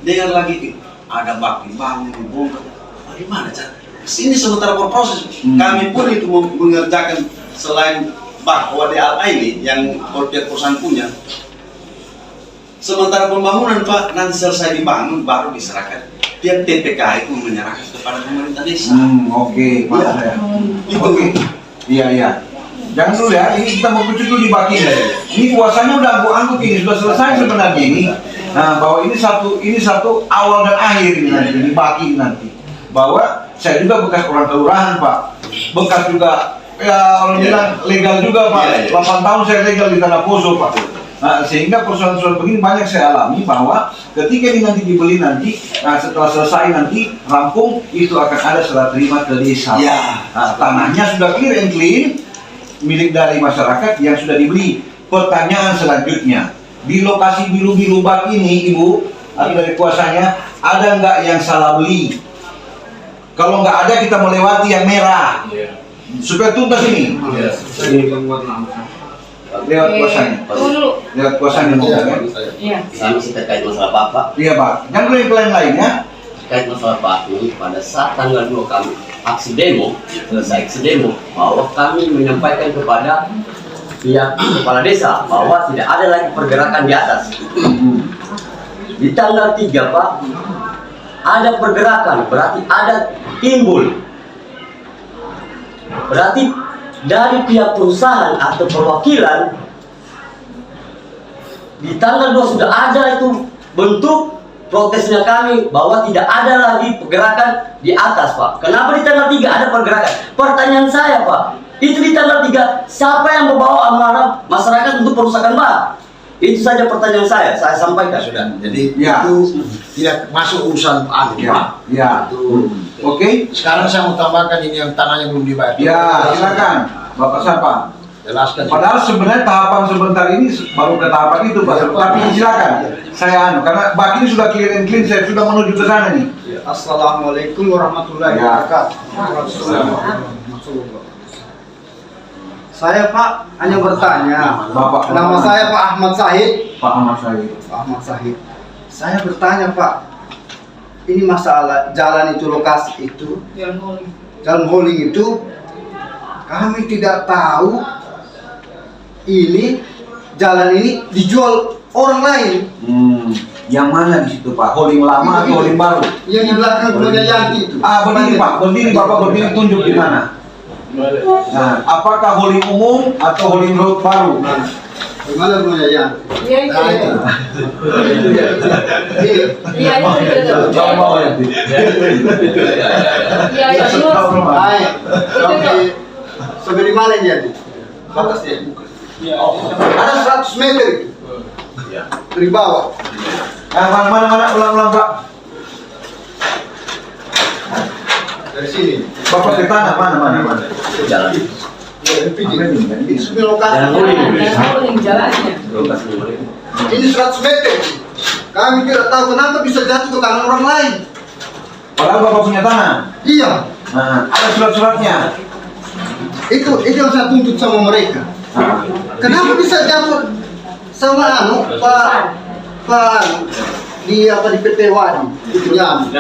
dengar lagi ada bak dibangun, dibongkar. Bagaimana cara? Sini sementara berproses, kami pun itu mengerjakan selain bak WDA ini yang pihak perusahaan punya. Sementara pembangunan Pak, nanti selesai dibangun baru diserahkan. Pihak TPK itu menyerahkan kepada pemerintah desa. Oke, Pak. Ya. Itu. Oke. Iya. Jangan dulu ya, ini kita mau kucuk dulu di bak ini. Ini kuasanya udah angkut ini, sudah selesai sebenarnya ini. Nah, bahwa ini satu awal dan akhir ini nanti, di bak ini nanti. Bahwa saya juga bekas orang kelurahan Pak, bekas juga ya orang bilang legal juga Pak. 8 tahun saya legal di Tanah Poso Pak. Nah, sehingga persoalan-persoalan begini banyak saya alami bahwa ketika ini nanti dibeli nanti, nah setelah selesai nanti rampung itu akan ada serah terima ke desa. Ya. Nah, tanahnya sudah clear and clean, milik dari masyarakat yang sudah dibeli. Pertanyaan selanjutnya, di lokasi biru-biru bak ini Ibu atau dari kuasanya ada nggak yang salah beli? Kalau nggak ada kita melewati yang merah supaya tuntas ini. Lewat kuasanya. Tunggu dulu. Lewat kuasanya mau ya? Iya. Kami sih terkait masalah bak, Pak. Iya Pak. Jangan dulu yang lain ya. Terkait masalah bak ini, pada saat tanggal 2 kami aksi demo, selesai aksi demo, bahwa kami menyampaikan kepada pihak kepala desa bahwa tidak ada lagi pergerakan di atas. Di tanggal 3 Pak, ada pergerakan, berarti ada timbul. Berarti dari pihak perusahaan atau perwakilan di tanggal 2 sudah ada itu bentuk protesnya kami bahwa tidak ada lagi pergerakan di atas Pak. Kenapa di tanggal 3 ada pergerakan? Pertanyaan saya Pak, itu di tanggal 3 siapa yang membawa amarah masyarakat untuk perusahaan Pak? Itu saja pertanyaan saya sampaikan. Sudah. Jadi Ya. itu tidak masuk urusan Pak. Ya. Oke. Sekarang saya mau tambahkan ini yang tanahnya belum dibayar. Ya, silakan Bapak siapa? Jelaskan. Padahal sebenarnya tahapan sebentar ini baru ke tahapan itu Pak. Tapi silakan. Saya karena bak ini sudah clear and clean, saya sudah menuju ke sana nih. Assalamualaikum warahmatullahi wabarakatuh. Saya Pak hanya bertanya. Bapak. Nama saya Pak Ahmad Sahid. Pak Ahmad Sahid. Pak Ahmad Sahid. Saya bertanya Pak, ini masalah jalan itu, lokasi itu, jalan holding itu, kami tidak tahu ini jalan ini dijual orang lain. Yang mana di situ Pak? Holding lama atau holding baru? Yang di belakang Keluarga Yanti itu. Berdiri Pak, berdiri Bapak berdiri tunjuk di mana? Nah, apakah holding umum atau holding road baru? Di mana Keluarga Yanti? Iya itu. Iya itu. Jangan mau ya. Iya itu. Baik. Sampai di mana Yanti? Batasnya. Ada 100 meter itu. Dari bawah. Mana ulang Pak. Dari sini. Bapak ke tanah mana? Jalan. Ini sudah lokasi. Jalannya. Ini 100 meter. Kami tidak tahu kenapa bisa jatuh ke tangan orang lain. Padahal Bapak punya tanah. Iya. Nah, ada surat-suratnya. Itu yang saya tuntut sama mereka. Kenapa bisa jatuh sama Pak di PT Wadi itu Jambi.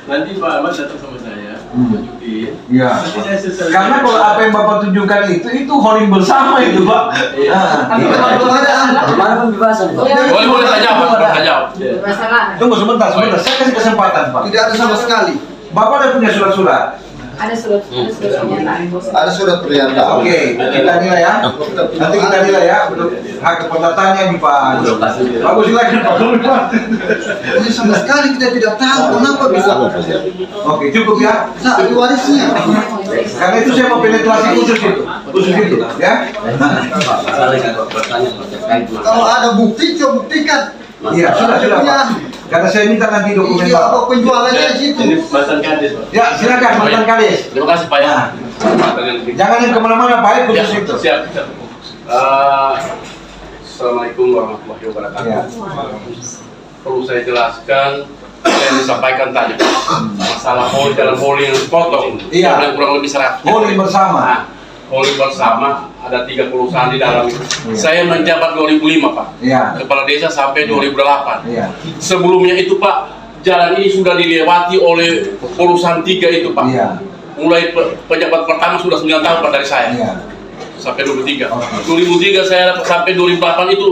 Nanti Pak Ahmad datang sama saya, tunjukin. Iya. Nanti saya selesai. Karena kalau apa yang Bapak tunjukkan itu holding bersama itu Pak. Belum ada. Mana pembebasan Pak? Boleh tanya Pak, tanya. Tunggu sebentar. Saya kasih kesempatan Pak. Tidak ada sama sekali. Bapak ada punya surat-surat? Ada surat pernyataan. Ada surat pernyataan. Oke, kita nilai ya. Nanti kita nilai ya untuk hak kependatannya di Pak. Bagus silakan Pak. Ini sama sekali kita tidak tahu kenapa bisa. Oke, cukup ya. Nah, di warisnya. Karena itu saya mau penetrasi khusus itu, ya. Kalau ada bukti, coba buktikan. Iya, sudah Pak. Karena saya minta nanti dokumen Ini Pak. apa penjualannya di situ? Ini mantan kades Pak. Ya, silakan mantan kades. Terima kasih Pak ya. Jangan yang kemana-mana Pak, khusus itu. Siap. Assalamualaikum warahmatullahi wabarakatuh. Ya. Perlu saya jelaskan yang disampaikan tadi, masalah jalan holding yang dipotong, Iya. yang kurang lebih 100. Holding bersama. Nah, holding bersama ada 3 perusahaan di dalam itu. Saya menjabat 2005 Pak, Iya. kepala desa sampai 2008. Iya. Sebelumnya itu Pak, jalan ini sudah dilewati oleh perusahaan 3 itu Pak. Iya. Mulai pejabat pertama sudah 9 tahun Pak dari saya. Iya. Sampai 2003. Oke. 2003 saya sampai 2008 itu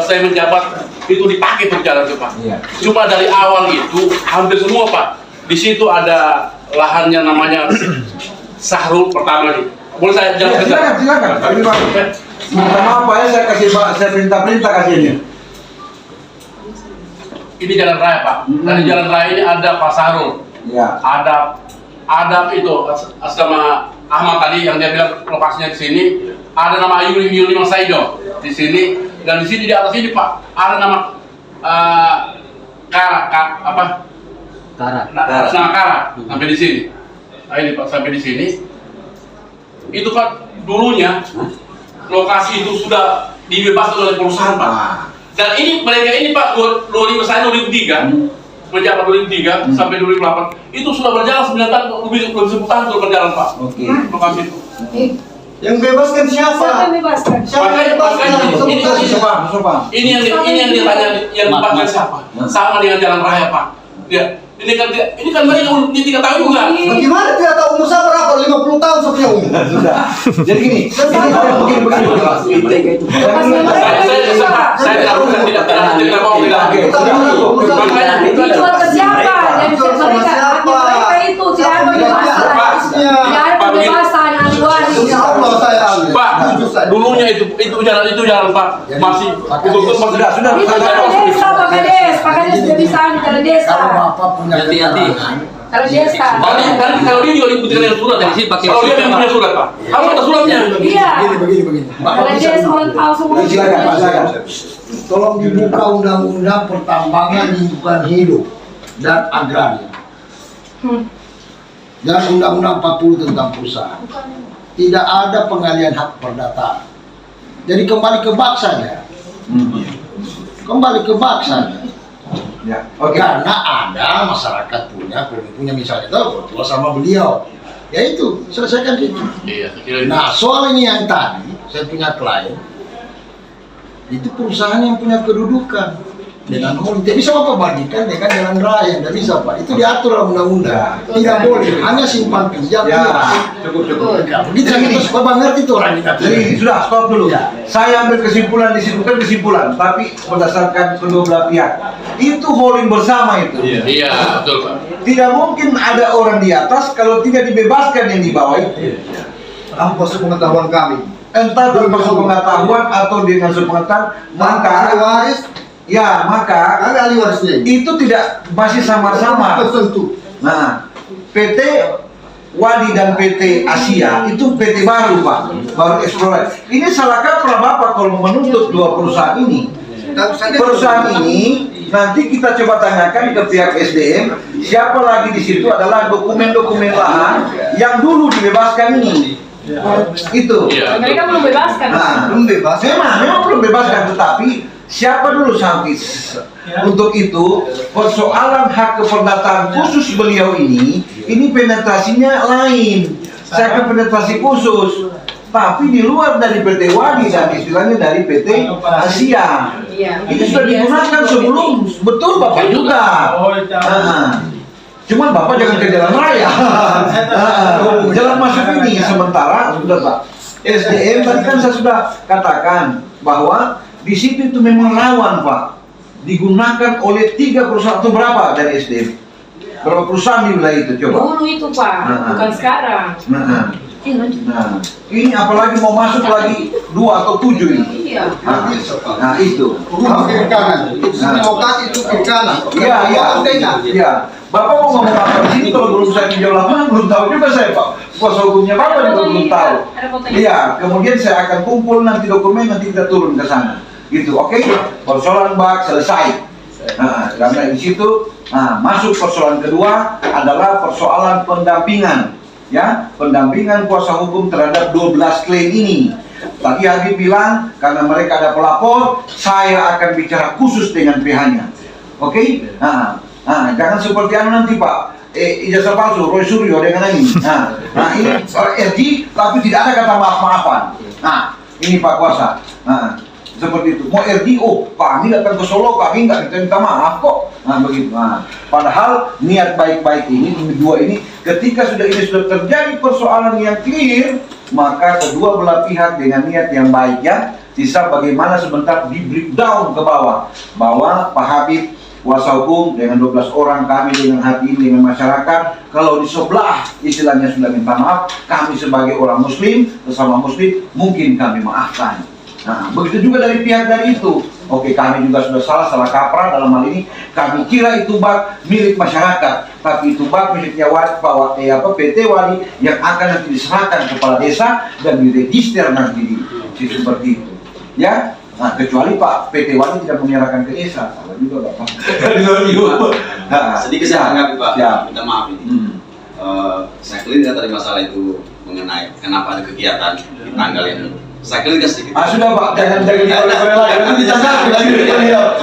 saya menjabat itu dipakai untuk jalan itu Pak. Iya. Cuma dari awal itu hampir semua Pak. Di situ ada lahannya namanya Sahrul pertama nih. Boleh saya Ya, silakan. Tapi Pak, minta maaf Pak ya, saya perintah kasih ini. Ini jalan raya Pak. Dari jalan raya ini ada Pak Sahrul. Iya. Ada itu sama Ahmad tadi yang dia bilang lokasinya di sini. Ada nama Yuli Masaido di sini, dan di sini di atas ini Pak ada nama Kara. Nama Kara sampai di sini. Nah, ini Pak sampai di sini. Itu Pak dulunya lokasi itu sudah dibebaskan oleh perusahaan Pak. Dan ini mereka ini Pak 2003 menjabat 2003 sampai 2008 itu sudah berjalan 9 tahun, lebih 10 tahun untuk berjalan Pak. Oke. Lokasi itu. Yang bebaskan siapa? Siapa yang bebaskan? Siapa yang bebaskan? Ini yang ditanya yang dibakar siapa? Sama dengan jalan raya Pak. Ya, ini kan mereka tidak tahu juga. Bagaimana tidak tahu umur saya berapa? 50 tahun saya punya umur. Sudah. Jadi gini, begini. Saya tidak mau tidak. Makanya Dijual ke siapa? Dan mereka itu tidak ada kebebasan. Tidak ada kebebasan ahli waris. Ya Allah saya Pak, dulunya itu jalan Pak masih itu Sudah. Itu jalan desa, Pak Kades. Pak Kades sudah bisa jalan desa. Kalau Bapak punya keterangan, Jalan desa. kalau dia juga ikut dengan surat dari sini pakai. Kalau dia yang punya surat Pak, harus ada suratnya. Iya. begini. Bapak Jalan bisa desa orang tahu semua. Silakan Pak, silakan. tolong dibuka undang-undang pertambangan lingkungan hidup dan agraria. Dan undang-undang 40 tentang perusahaan. Tidak ada pengalian hak perdata. Jadi kembali ke baksanya. Kembali ke baksanya. Ya. Oke. Karena ada masyarakat punya misalnya tahu berdua sama beliau. Ya itu, selesaikan itu. Iya, Nah, soal ini yang tadi saya punya klien. Itu perusahaan yang punya kedudukan dengan holding. Tidak bisa Bapak bandingkan dengan jalan raya, tidak bisa Pak. Itu diatur dalam undang-undang. Tidak boleh, hanya simpan pinjam. Ya, Iya. cukup. Ya, begitu terus Bapak ngerti itu orang ini. Jadi sudah stop dulu. Ya. Saya ambil kesimpulan di situ kan kesimpulan, tapi berdasarkan kedua belah pihak. Itu holding bersama itu. Iya, betul Pak. Tidak mungkin ada orang di atas kalau tidak dibebaskan yang di bawah itu. Tanpa sepengetahuan kami. Entah tanpa sepengetahuan atau dengan sepengetahuan, Maka ahli maka waris, maka kami ahli warisnya ini. itu tidak masih sama-sama. Tentu. Nah, PT Wadi dan PT Asia itu PT baru Pak, baru eksplorasi. Ini salah kaprah Bapak kalau menuntut dua perusahaan ini. Perusahaan ini nanti kita coba tanyakan ke pihak SDM siapa lagi di situ adalah dokumen-dokumen lahan yang dulu dibebaskan ini. Itu. Mereka belum bebaskan. Nah, Belum bebas. memang belum bebaskan, tetapi siapa dulu Santis? Untuk itu persoalan hak keperdataan khusus beliau ini penetrasinya lain. Saya ke penetrasi khusus, tapi di luar dari PT Wadi dan istilahnya dari PT Asia. Iya. Itu sudah digunakan sebelum, betul Bapak juga. Cuman Bapak jangan ke jalan raya. Jalan masuk ini sementara sudah Pak. SDM tadi kan saya sudah katakan bahwa di situ itu memang rawan Pak. Digunakan oleh 3 perusahaan atau berapa dari SDM? Berapa perusahaan di wilayah itu coba? Dulu itu Pak, bukan sekarang. Nah, ini apalagi mau masuk lagi 2 atau 7 ini. Iya. Nah itu. Kiri kanan. Itu lokasi itu kiri kanan. Iya. Bapak mau ngomong apa di sini kalau belum saya tinjau lapangan belum tahu juga saya Pak. Kuasa hukumnya Bapak juga belum tahu. Iya. Kemudian saya akan kumpul nanti dokumen nanti kita turun ke sana. Gitu, oke? Persoalan bak selesai. Nah, karena di situ, masuk persoalan kedua adalah persoalan pendampingan, ya, pendampingan kuasa hukum terhadap 12 klaim ini. Tadi Habib bilang karena mereka ada pelapor, saya akan bicara khusus dengan pihaknya, oke? Nah, Jangan seperti nanti Pak, ijazah palsu, Roy Suryo dengan ini. Nah ini RG, tapi tidak ada kata maaf-maafan. Nah ini Pak Kuasa. Seperti itu. Mau RG, kami datang ke Solo, kami nggak minta maaf kok. Nah begitu. Padahal niat baik-baik ini dua ini, ketika ini sudah terjadi persoalan yang clear, maka kedua belah pihak dengan niat yang baik ya, bisa bagaimana sebentar di breakdown ke bawah, bahwa Pak Habib kuasa hukum dengan 12 orang, kami dengan hati ini dengan masyarakat, kalau di sebelah istilahnya sudah minta maaf, kami sebagai orang muslim, sesama muslim, mungkin kami maafkan. Nah, begitu juga dari pihak dari itu. Oke, kami juga sudah salah kaprah dalam hal ini. Kami kira itu bak milik masyarakat, tapi itu bak miliknya PT Wali yang akan nanti diserahkan kepala desa dan diregister nanti di seperti itu. Ya, nah, kecuali Pak PT Wali tidak menyerahkan ke desa, salah juga Bapak. Sedikit saya tanggapi Pak, minta maaf ini. Saya clear dari masalah itu mengenai kenapa ada kegiatan di tanggal ini. Saya clear sedikit. Sudah Pak, jangan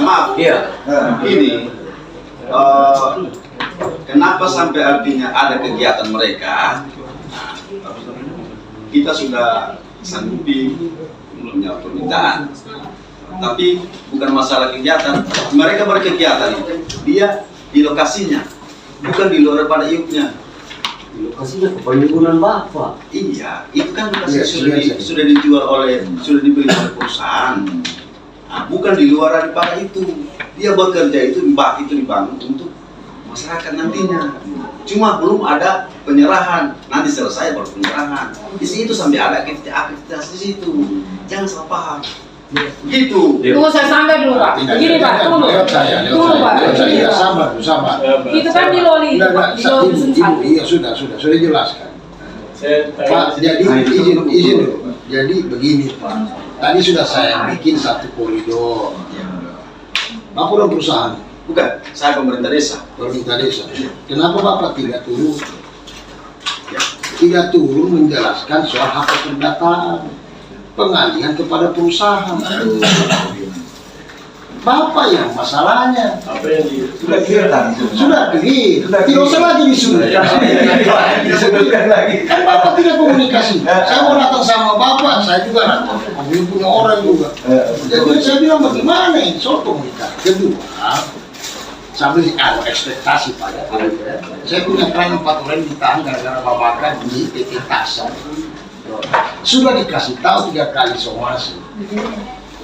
maaf. Iya. Ini kenapa sampai artinya ada kegiatan mereka? Kita sudah sanggupi punya permintaan. Tapi bukan masalah kegiatan. Mereka berkegiatan itu dia di lokasinya, bukan di luar pada iupnya. Lokasinya kepentingan Bapak. Iya, itu kan lokasi sudah dijual sudah dibeli oleh perusahaan. Nah, bukan di luar daripada itu. Dia bekerja itu dibangun untuk masyarakat nantinya. Cuma belum ada penyerahan. Nanti selesai baru penyerahan. Di situ sampai ada aktivitas di situ. Jangan salah paham. Gitu. Tunggu saya sanggah dulu Pak. Begini Pak, tunggu. Tunggu Pak. Sama. Itu kan di Loli. Iya sudah jelaskan. Pak, jadi izin dulu. Jadi begini Pak. Tadi sudah saya bikin satu koridor. Bapak udah perusahaan? Bukan, saya pemerintah desa. Pemerintah desa. Kenapa Bapak tidak turun? Tidak turun menjelaskan soal hak keperdataan, pengalihan kepada perusahaan. Bapak yang masalahnya. Apa yang sudah clear tadi. Sudah clear. Tidak usah lagi disuruh. Disebutkan lagi. Kan Bapak tidak komunikasi. Saya mau datang sama Bapak, saya juga datang. Kami punya orang juga. Jadi saya bilang bagaimana ini soal komunikasi. Kedua, sambil ekspektasi Pak. Saya punya klien 4 orang ditahan gara-gara babakan di PT Tasan. Sudah dikasih tahu 3 kali somasi.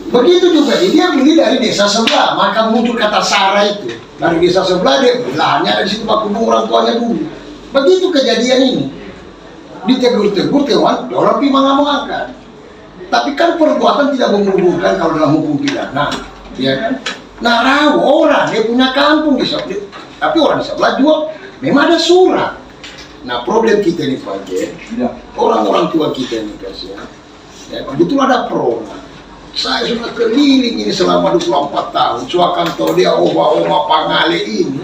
Begitu juga dia beli dari desa sebelah, maka muncul kata Sarah itu. Dari desa sebelah dia lahannya ada di situ Pak Kubung orang tuanya dulu. Begitu kejadian ini, ditegur-tegur tewan, orang pi mengamalkan. Tapi kan perbuatan tidak menghubungkan kalau dalam hukum pidana, ya kan? Nah, rawu orang dia punya kampung di sebelah, tapi orang di sebelah juga memang ada surat. Nah, problem kita ini Pak Jen, orang-orang tua kita ini kasihan. Ya, betul ada program. Saya sudah keliling ini selama 24 tahun. Suakan tahu dia oma-oma Pangale ini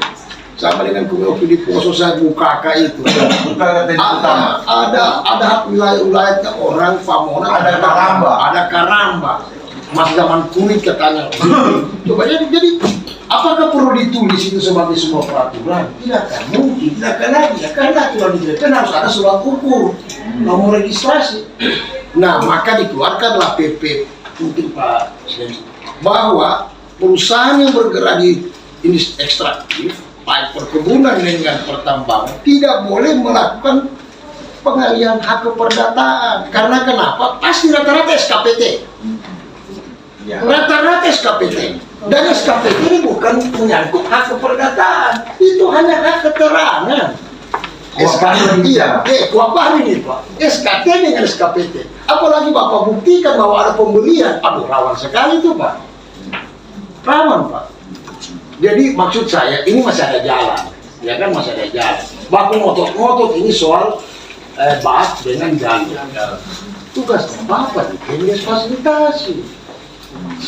sama dengan Kumopi di Poso saya buka itu. Ada hak wilayah-wilayahnya orang Pamona, ada Karamba. Mas zaman kulit katanya. Coba jadi apakah perlu ditulis itu sebagai sebuah peraturan? Tidak kan mungkin, tidak kan lagi. Karena aturan itu harus ada surat ukur, nomor registrasi. Nah, maka dikeluarkanlah PP mungkin Pak Presiden bahwa perusahaan yang bergerak di industri ekstraktif, baik perkebunan dengan pertambangan, tidak boleh melakukan pengalihan hak keperdataan. Karena kenapa? Pasti rata-rata SKPT. Rata-rata SKPT. Dan SKPT ini bukan menyangkut hak keperdataan, itu hanya hak keterangan. SKT iya, kuapah ini Pak. SKT dengan SKPT. Apalagi Bapak buktikan bahwa ada pembelian, aduh rawan sekali itu Pak. Rawan Pak. Jadi maksud saya ini masih ada jalan, ya kan masih ada jalan. Baku ngotot-ngotot ini soal bak dengan jalan. Tugas Bapak ini fasilitasi,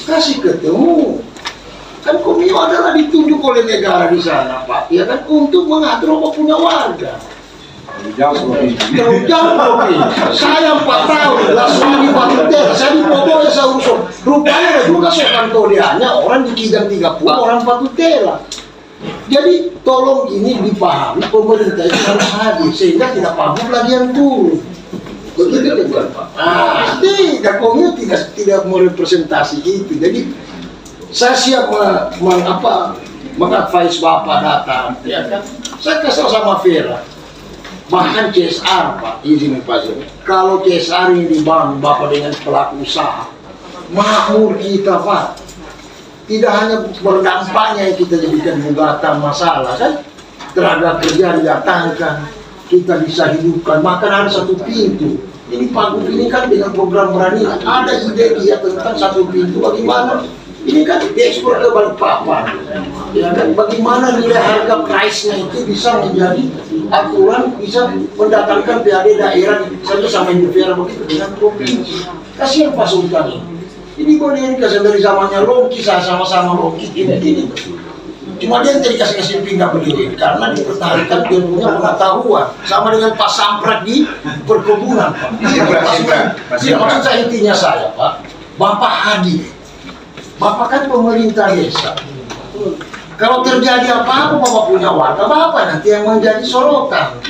kasih ketemu. Kan Komio adalah ditunjuk oleh negara di sana Pak, ya kan untuk mengatur apa punya warga. Jauh saya 4 tahun langsung di Patutela, saya di Pogo ya saya urus. Rupanya juga soal kantoliannya orang di Kijang 30 orang Patutela. Jadi tolong ini dipahami, pemerintah itu harus hadir sehingga tidak pabrik lagi yang turun. Begitu kan Pak? Tidak, komnya tidak merepresentasi itu. Jadi saya siap mengadvise Bapak datang, ya kan? Saya kesal sama Vera. Bahkan CSR Pak, izin Pak Zul. Kalau CSR ini dibangun Bapak dengan pelaku usaha, makmur kita Pak. Tidak hanya berdampaknya yang kita jadikan gugatan masalah kan, tenaga kerja didatangkan, kita bisa hidupkan, bahkan ada satu pintu. Ini Pak Gub ini kan dengan program berani ada ide dia tentang satu pintu bagaimana ini kan diekspor ke Balikpapan, ya kan, bagaimana nilai harga price-nya itu bisa menjadi aturan, bisa mendatangkan PAD daerah saja sama Indovera begitu dengan provinsi. Kasihan Pak Sultan ini boleh dikasih dari zamannya Longki, sama-sama Longki ini. Cuma dia tadi kasih pindah beliau karena dipertahankan dia punya pengetahuan sama dengan Pak Samprat di perkebunan. Maksud saya intinya saya Pak, Bapak hadir. Bapak kan pemerintah desa. Kalau terjadi apa-apa Bapak punya warga, Bapak nanti yang menjadi sorotan.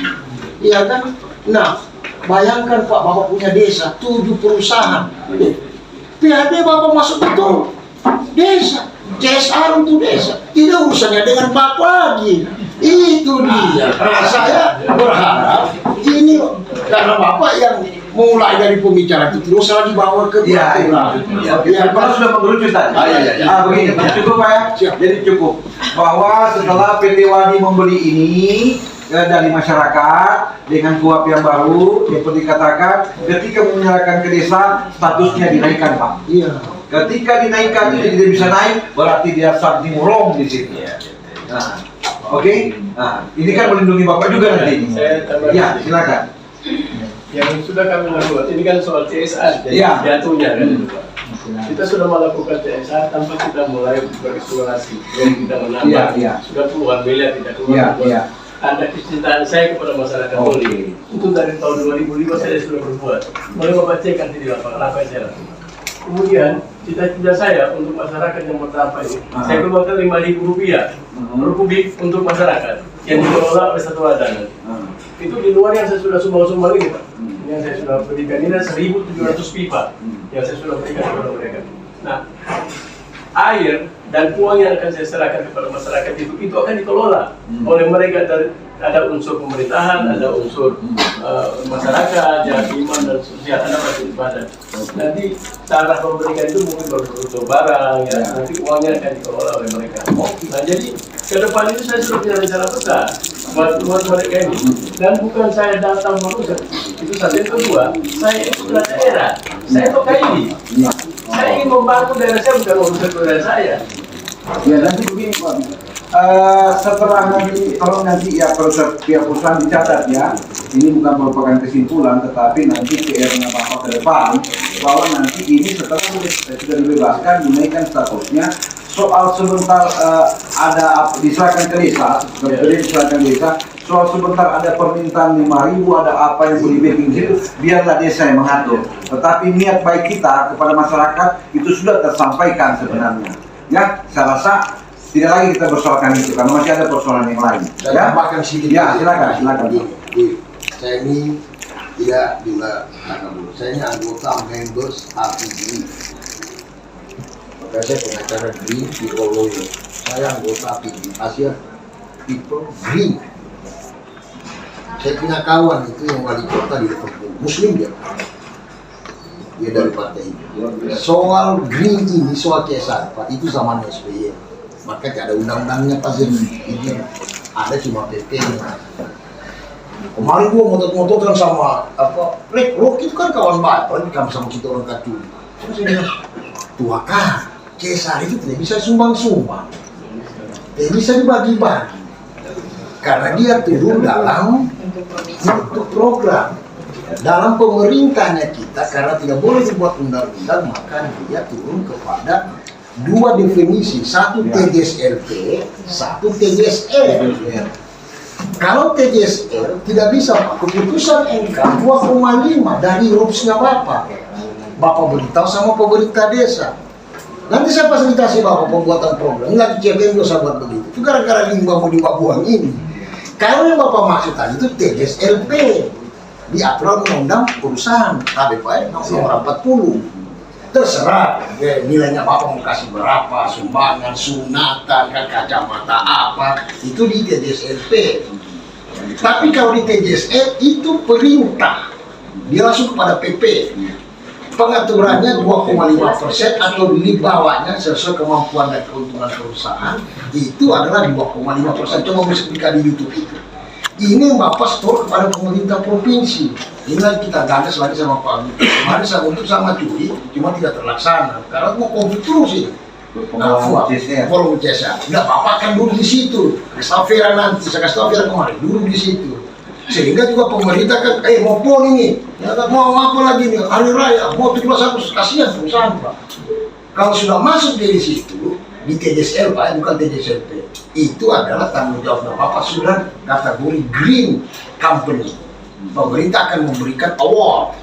Iya kan? Nah, bayangkan Pak, Bapak punya desa, 7 perusahaan. PAD Bapak masuk betul desa, CSR untuk desa, tidak urusannya dengan Bapak lagi. Itu dia. Nah, saya berharap ini karena Bapak yang mulai dari pembicaraan itu terus lagi bawa ke peraturan. Kalau sudah mengerucut tadi. Begini, cukup Pak ya. Jadi cukup bahwa setelah PT Wadi membeli ini dari masyarakat dengan kuap yang baru, seperti dikatakan, ketika menyerahkan ke desa statusnya dinaikkan Pak. Iya. Ketika dinaikkan itu tidak bisa naik, berarti dia something wrong di situ. Nah, oke. Nah, ini kan melindungi Bapak juga nanti. Ya, silakan. Yang sudah kami lakukan ini kan soal CSR, jadi jatuhnya kan itu Pak. Kita sudah melakukan CSR tanpa kita mulai bereksplorasi, jadi kita menambah. Sudah puluhan miliar kita keluar. Ada kecintaan saya kepada masyarakat Boli. Itu dari tahun 2005 saya sudah berbuat. Mulai Bapak cek nanti di lapangan apa yang saya lakukan. Kemudian cita-cita saya untuk masyarakat yang pertama ini, saya keluarkan Rp5.000 per kubik untuk masyarakat yang dikelola oleh satu wadah. Itu di luar yang saya sudah sumbang-sumbang ini Pak. Yang saya sudah berikan ini 1.700 pipa yang saya sudah berikan kepada mereka. Nah, air dan uang yang akan saya serahkan kepada masyarakat itu akan dikelola oleh mereka. Ada unsur pemerintahan, ada unsur masyarakat, kehakiman dan sosial, ada masih badan. Nanti cara memberikan itu mungkin berupa barang, ya. Nanti uangnya akan dikelola oleh mereka. Nah, jadi ke depan itu saya sudah punya rencana besar buat mereka ini. Dan bukan saya datang merusak. Itu satu. Yang kedua, saya itu daerah. Saya tokai ini. Saya ingin membantu daerah saya, bukan urusan daerah saya. Ya, nanti begini Pak. Setelah nanti, kalau nanti ya pihak perusahaan dicatat ya, ini bukan merupakan kesimpulan, tetapi nanti PR-nya Bapak ke depan, bahwa nanti ini setelah sudah dibebaskan, dinaikkan statusnya, soal sebentar ada diserahkan ke desa, diserahkan ke desa, soal sebentar ada permintaan 5.000, ada apa yang boleh bikin situ, biarlah desa yang mengatur. Tetapi niat baik kita kepada masyarakat itu sudah tersampaikan sebenarnya. Ya, saya rasa tidak lagi kita persoalkan itu karena masih ada persoalan yang lain. Dan tambahkan sedikit. Ya, silakan. Saya ini tidak juga dulu. Saya ini anggota members APGI. Maka saya pengacara Green People Lawyer. Saya anggota APGI, Asia People Green. Saya punya kawan itu yang wali kota di Liverpool, Muslim dia. Dia dari partai itu. Soal Green ini, soal CSR, Pak, itu zaman SBY. Maka tidak ada undang-undangnya Pak Zin. Ini ada cuma PP-nya. Kemarin gua motot-mototan sama Rocky itu kan kawan baik, apalagi kami sama kita orang Kacung. Terus saya bilang, tua kan, CSR itu tidak bisa sumbang-sumbang, tidak bisa dibagi-bagi, karena dia turun dalam bentuk program. Dalam pemerintahnya kita, karena tidak boleh dibuat undang-undang, maka dia turun kepada dua definisi, satu TGSLP, satu TGSL. Kalau TGSL tidak bisa, keputusan MK 2,5 dari rupsnya Bapak beritahu sama pemerintah desa. Nanti saya fasilitasi Bapak pembuatan program. Lagi CBM dosa buat begitu. Itu gara-gara limbah mau dibuang ini. Kalau yang Bapak maksud tadi itu TGSLP di aturan undang-undang perusahaan KBPN nomor 40. Terserah nilainya Bapak mau kasih berapa, sumbangan, sunatan, kacamata apa, itu di TGSLP. Tapi kalau di TGSL itu perintah, dia langsung kepada PP. Pengaturannya 2,5% atau di bawahnya sesuai kemampuan dan keuntungan perusahaan itu adalah 2,5%. Coba bisa buka di YouTube itu. Ini yang Bapak store kepada pemerintah provinsi. Ini lagi kita gagas lagi sama Pak. Kemarin saya untuk sama Curi, cuma tidak terlaksana karena mau konflik terus ini. Nah, forum CSA. Enggak, Bapak kan duduk di situ. Kasih tau Vera nanti, saya kasih tau Vera kemarin, duduk di situ. Sehingga juga pemerintah kan, mau pon ini, ya, mau apa lagi nih, hari raya, mau 17 kasihan perusahaan Pak. Kalau sudah masuk dari situ, di TGSL Pak, bukan TGSLP, itu adalah tanggung jawab Bapak sudah kategori green company. Pemerintah akan memberikan award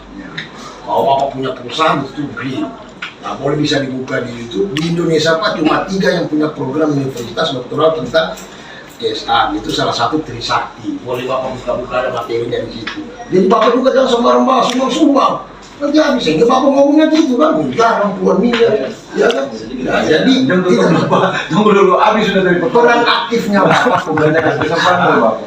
bahwa Bapak punya perusahaan itu green. Nah, boleh bisa dibuka di YouTube. Di Indonesia Pak cuma 3 yang punya program universitas doktoral tentang CSA, itu salah satu Trisakti. Boleh Bapak buka-buka ada materinya di situ. Jadi Bapak juga jangan sembarang bahas sumbang-sumbang. Nanti habis sehingga Bapak ngomongnya gitu kan, jarang puluhan miliar, ya kan? Nah, jadi Tunggu dulu, habis sudah dari peran aktifnya Bapak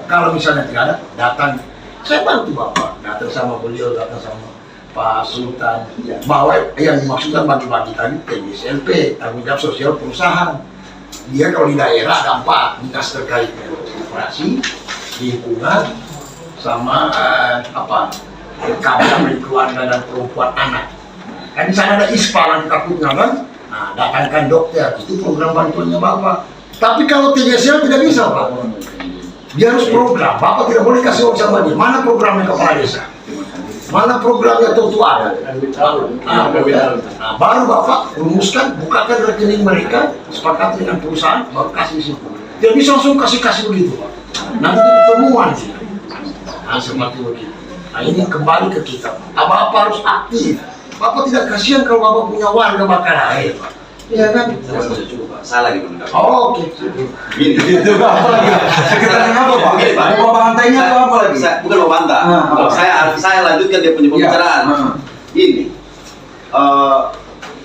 kalau misalnya tidak ada, datang. Saya bantu Bapak, datang sama beliau, datang sama Pak Sultan, bahwa yang dimaksudkan bagi-bagi tadi TGSLP, tanggung jawab sosial perusahaan. Dia kalau di daerah ada 4 dinas terkait dengan operasi, lingkungan, sama keamanan keluarga dan perempuan anak. Kan di sana ada ISPA yang takutnya kan, nah datangkan dokter, itu program bantuannya Bapak. Tapi kalau TGSL tidak bisa Pak, dia harus program. Bapak tidak boleh kasih uang sama dia. Mana programnya kepala desa? Mana programnya tentu ada. Nah, baru Bapak rumuskan, bukakan rekening mereka, sepakat dengan perusahaan, baru kasih di situ. Dia bisa langsung kasih begitu Pak. Nanti temuan sih. Nah, seperti begitu. Nah, ini kembali ke kita. Bapak harus aktif. Bapak tidak kasihan kalau Bapak punya warga bakar air Pak. Iya kan? Salah gitu. Oke. Gini. Itu apa lagi? Sekitarnya apa Pak? Gini, Pak. Mau bantainya atau apa lagi? Bukan mau bantah. Saya lanjutkan dia punya pembicaraan. Ini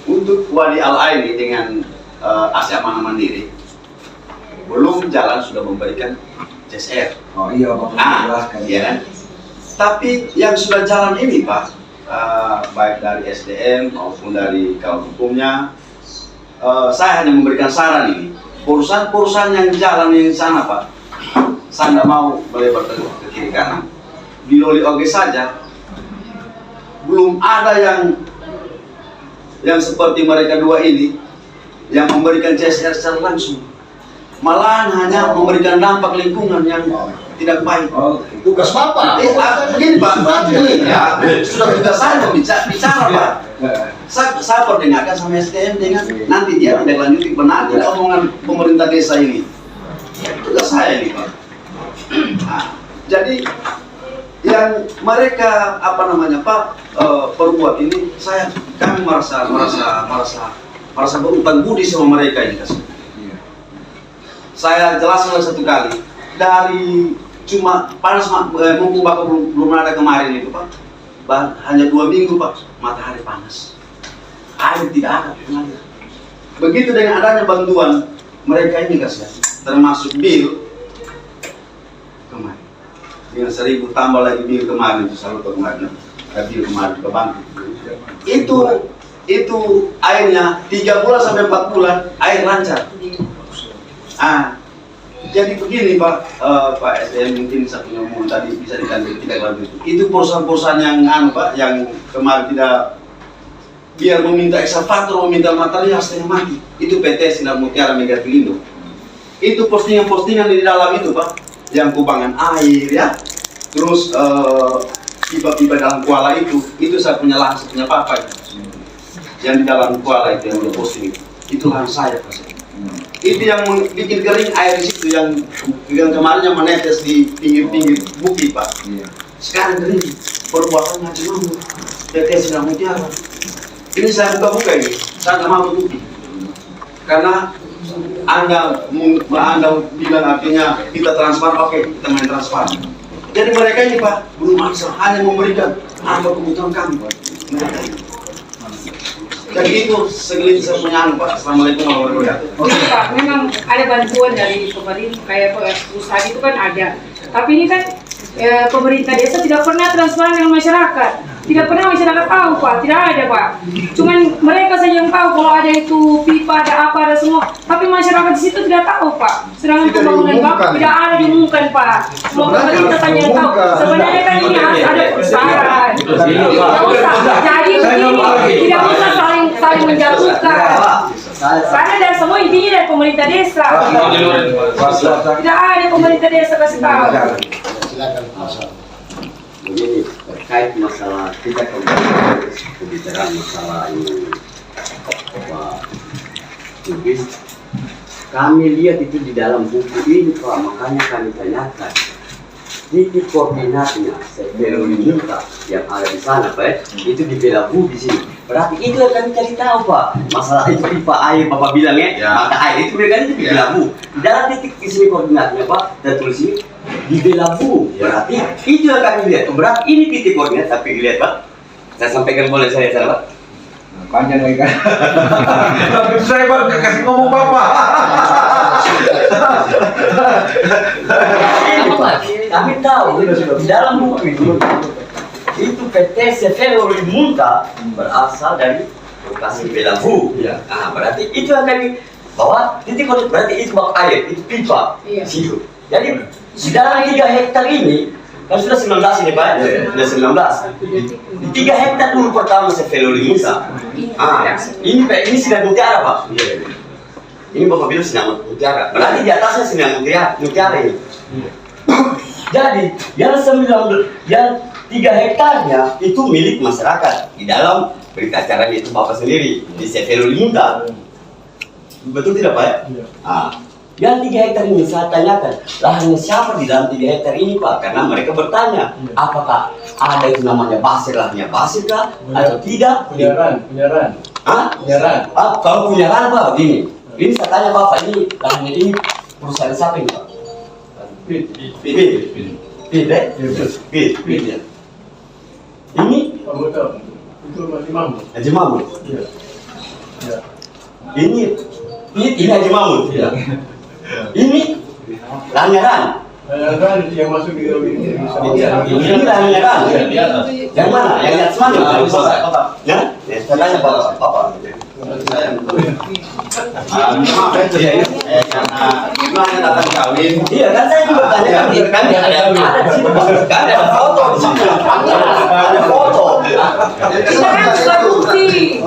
untuk Wadi Al-Aini dengan Asia Mana Mandiri belum jalan sudah memberikan CSR. Oh iya Pak, jelaskan. Iya kan? Tapi yang sudah jalan ini Pak, baik dari SDM maupun dari kalau hukumnya, saya hanya memberikan saran ini. Perusahaan-perusahaan yang jalan di sana Pak, saya tidak mau melebar ke kiri kanan. Di Loli Oge saja belum ada yang seperti mereka dua ini yang memberikan CSR secara langsung. Malahan hanya memberikan dampak lingkungan yang tidak baik. Tugas Bapak. Begini Pak, ya, sudah tugas saya bicara Pak. Saya perdengarkan sama SDM dengan nanti dia tidak lanjuti benar tidak omongan pemerintah desa ini. Tugas saya ini Pak. Nah, jadi yang mereka Pak perbuat ini, kami merasa berutang budi sama mereka ini kasih. Saya jelaskan satu kali dari cuma panas mumpung Bapak belum ada kemarin itu Pak, hanya 2 minggu Pak matahari panas, air tidak ada mengalir. Begitu dengan adanya bantuan mereka ini kasih, termasuk bil kemarin dengan 1.000 tambah lagi bil kemarin itu selalu kemarin bil kemarin ke bank itu airnya 3 bulan sampai 4 bulan air lancar. Jadi begini Pak, Pak SDM mungkin satu ngomong tadi bisa diganti tidak lanjut. Itu perusahaan-perusahaan yang Pak, yang kemarin tidak biar meminta eksavator, meminta material setengah mati. Itu PT Sinar Mutiara Mega Pelindo. Itu postingan-postingan di dalam itu Pak, yang kubangan air ya, terus pipa-pipa dalam kuala itu saya punya lahan, saya punya Papa yang di dalam kuala itu yang udah posting itu lahan saya Pak. Itu yang bikin kering air di situ yang kemarin yang menetes di pinggir-pinggir bukit Pak. Sekarang kering, perbuatan macam-macam. PT Sinar Mutiara. Ini saya buka-buka ini, saya nggak mau tutupi. karena Anda bilang artinya kita transfer, oke, kita main transfer. Jadi mereka ini Pak belum bisa hanya memberikan apa kebutuhan kami Pak. Jadi itu segelintir punya Pak. Assalamualaikum warahmatullahi wabarakatuh. Oke Pak, memang ada bantuan dari pemerintah, kayak perusahaan itu kan ada. Tapi ini kan pemerintah desa tidak pernah transparan dengan masyarakat. Tidak pernah masyarakat tahu Pak, tidak ada Pak. Cuman mereka saja yang tahu kalau ada itu pipa, ada apa, ada semua. Tapi masyarakat di situ tidak tahu Pak. Sedangkan pembangunan Bapak tidak ada diumumkan Pak. Semua pemerintah saja yang tahu. Sebenarnya kan ini harus ada perusahaan. Tidak usah. Jadi begini, tidak usah saling menjatuhkan. Karena dari semua intinya dari pemerintah desa. Tidak ada pemerintah desa kasih tahu. Silakan Pak. Begini, terkait masalah kita kembali pembicaraan masalah ini Pak Lubis, kami lihat itu di dalam buku ini Pak, makanya kami tanyakan titik koordinatnya sebelum diminta yang ada di sana Pak, itu di Belabu di sini. Berarti itu yang kami cari tahu Pak, masalah itu pipa air Bapak bilang ya, maka air itu mereka itu di Belabu. Di dalam titik di sini koordinatnya Pak, dan tulis ini di Belabu. Berarti itu yang kami lihat. Berarti ini titik koordinat, tapi lihat Pak. Saya sampaikan boleh saya Pak. Panjang lagi kan. Tapi saya Pak kasih ngomong Bapak. Kami tahu di dalam buku itu PT Seferro Limunta berasal dari lokasi Belabu. Nah, berarti itu yang kami bahwa titik koordinat berarti itu bak air, itu pipa situ. Jadi di dalam 3 hektar ini kan sudah 19 ini Pak, sudah 19. Di 3 hektar dulu pertama Seferro Limunta. Ini Pak, ini Sinar Mutiara Pak. Ini Bapak bilang Sinar Mutiara. Berarti di atasnya Sinar Mutiara ini. Jadi yang 3 hektarnya itu milik masyarakat. Di dalam berita acaranya itu Bapak sendiri di Seferro Limunta. Betul tidak Pak? Yang 3 hektar ini saya tanyakan, lahannya siapa di dalam 3 hektar ini Pak? Karena mereka bertanya, apakah ada itu namanya pasir, lahannya pasir kah? Atau tidak? Penyiaran. Kalau penyiaran Pak, begini. Ini saya tanya Bapak, ini lahannya ini perusahaan siapa ini Pak? Pit ya. Ini? Itu Haji Mahmud. Haji Mahmud. Iya. Ini Haji Mahmud. Ini Lanyaran. Kan yang masuk di ini. Ini Lanyaran. Yang mana? Yang di atas mana? Ya? Saya tanya Bapak. Gimana datang kawin? Iya kan saya juga tanya kan ada foto di sini. Ada foto. Kita kan sudah bukti.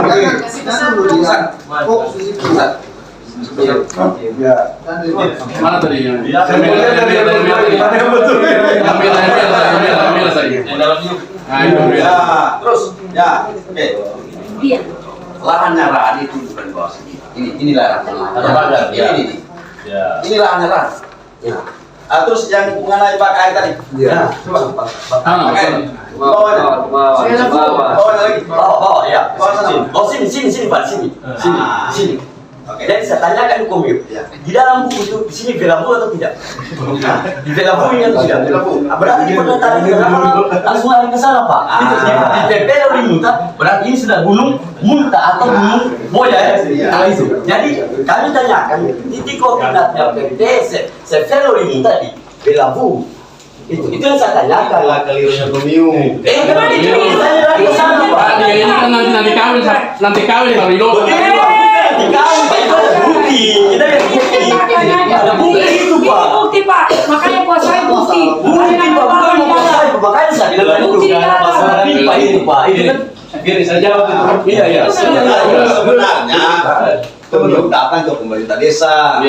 Mana tadi yang Terus, oke. Iya. Lahannya Ran itu bukan bawah sini. Ini lahan. Ini. Ini lahannya Ran. Terus yang mengenai Pak air tadi. Iya. Coba. Pakai. Bawa lagi. Oh ya. Oh sini Pak, sini. Oke. Jadi saya tanyakan komik. Di dalam buku itu di sini Belabu atau tidak? Di Belabu ini atau tidak? Berarti di pernyataan kita langsung lari ke sana Pak. Di PP Limunta berarti ini sudah gunung Munta atau gunung Boya ya. Nah, itu. Jadi kami tanyakan titik koordinatnya PT Seferro Limunta di Belabu. Itu yang saya tanyakan. Kelirunya Tumiu. Kenapa itu saya lari ke sana Pak? Dia ini kan nanti kawin kalau di Lobo. Dikawin Pak, itu ada bukti. Kita lihat bukti. Ada bukti itu Pak. Bukti Pak, makanya kuasai bukti. Bukti Pak, bukan mau kuasai. Makanya saya bilang tadi itu masalah pipa itu Pak. Ini kan Biar saya jawab itu. iya. Sebenarnya Tumiu datang ke pemerintah desa.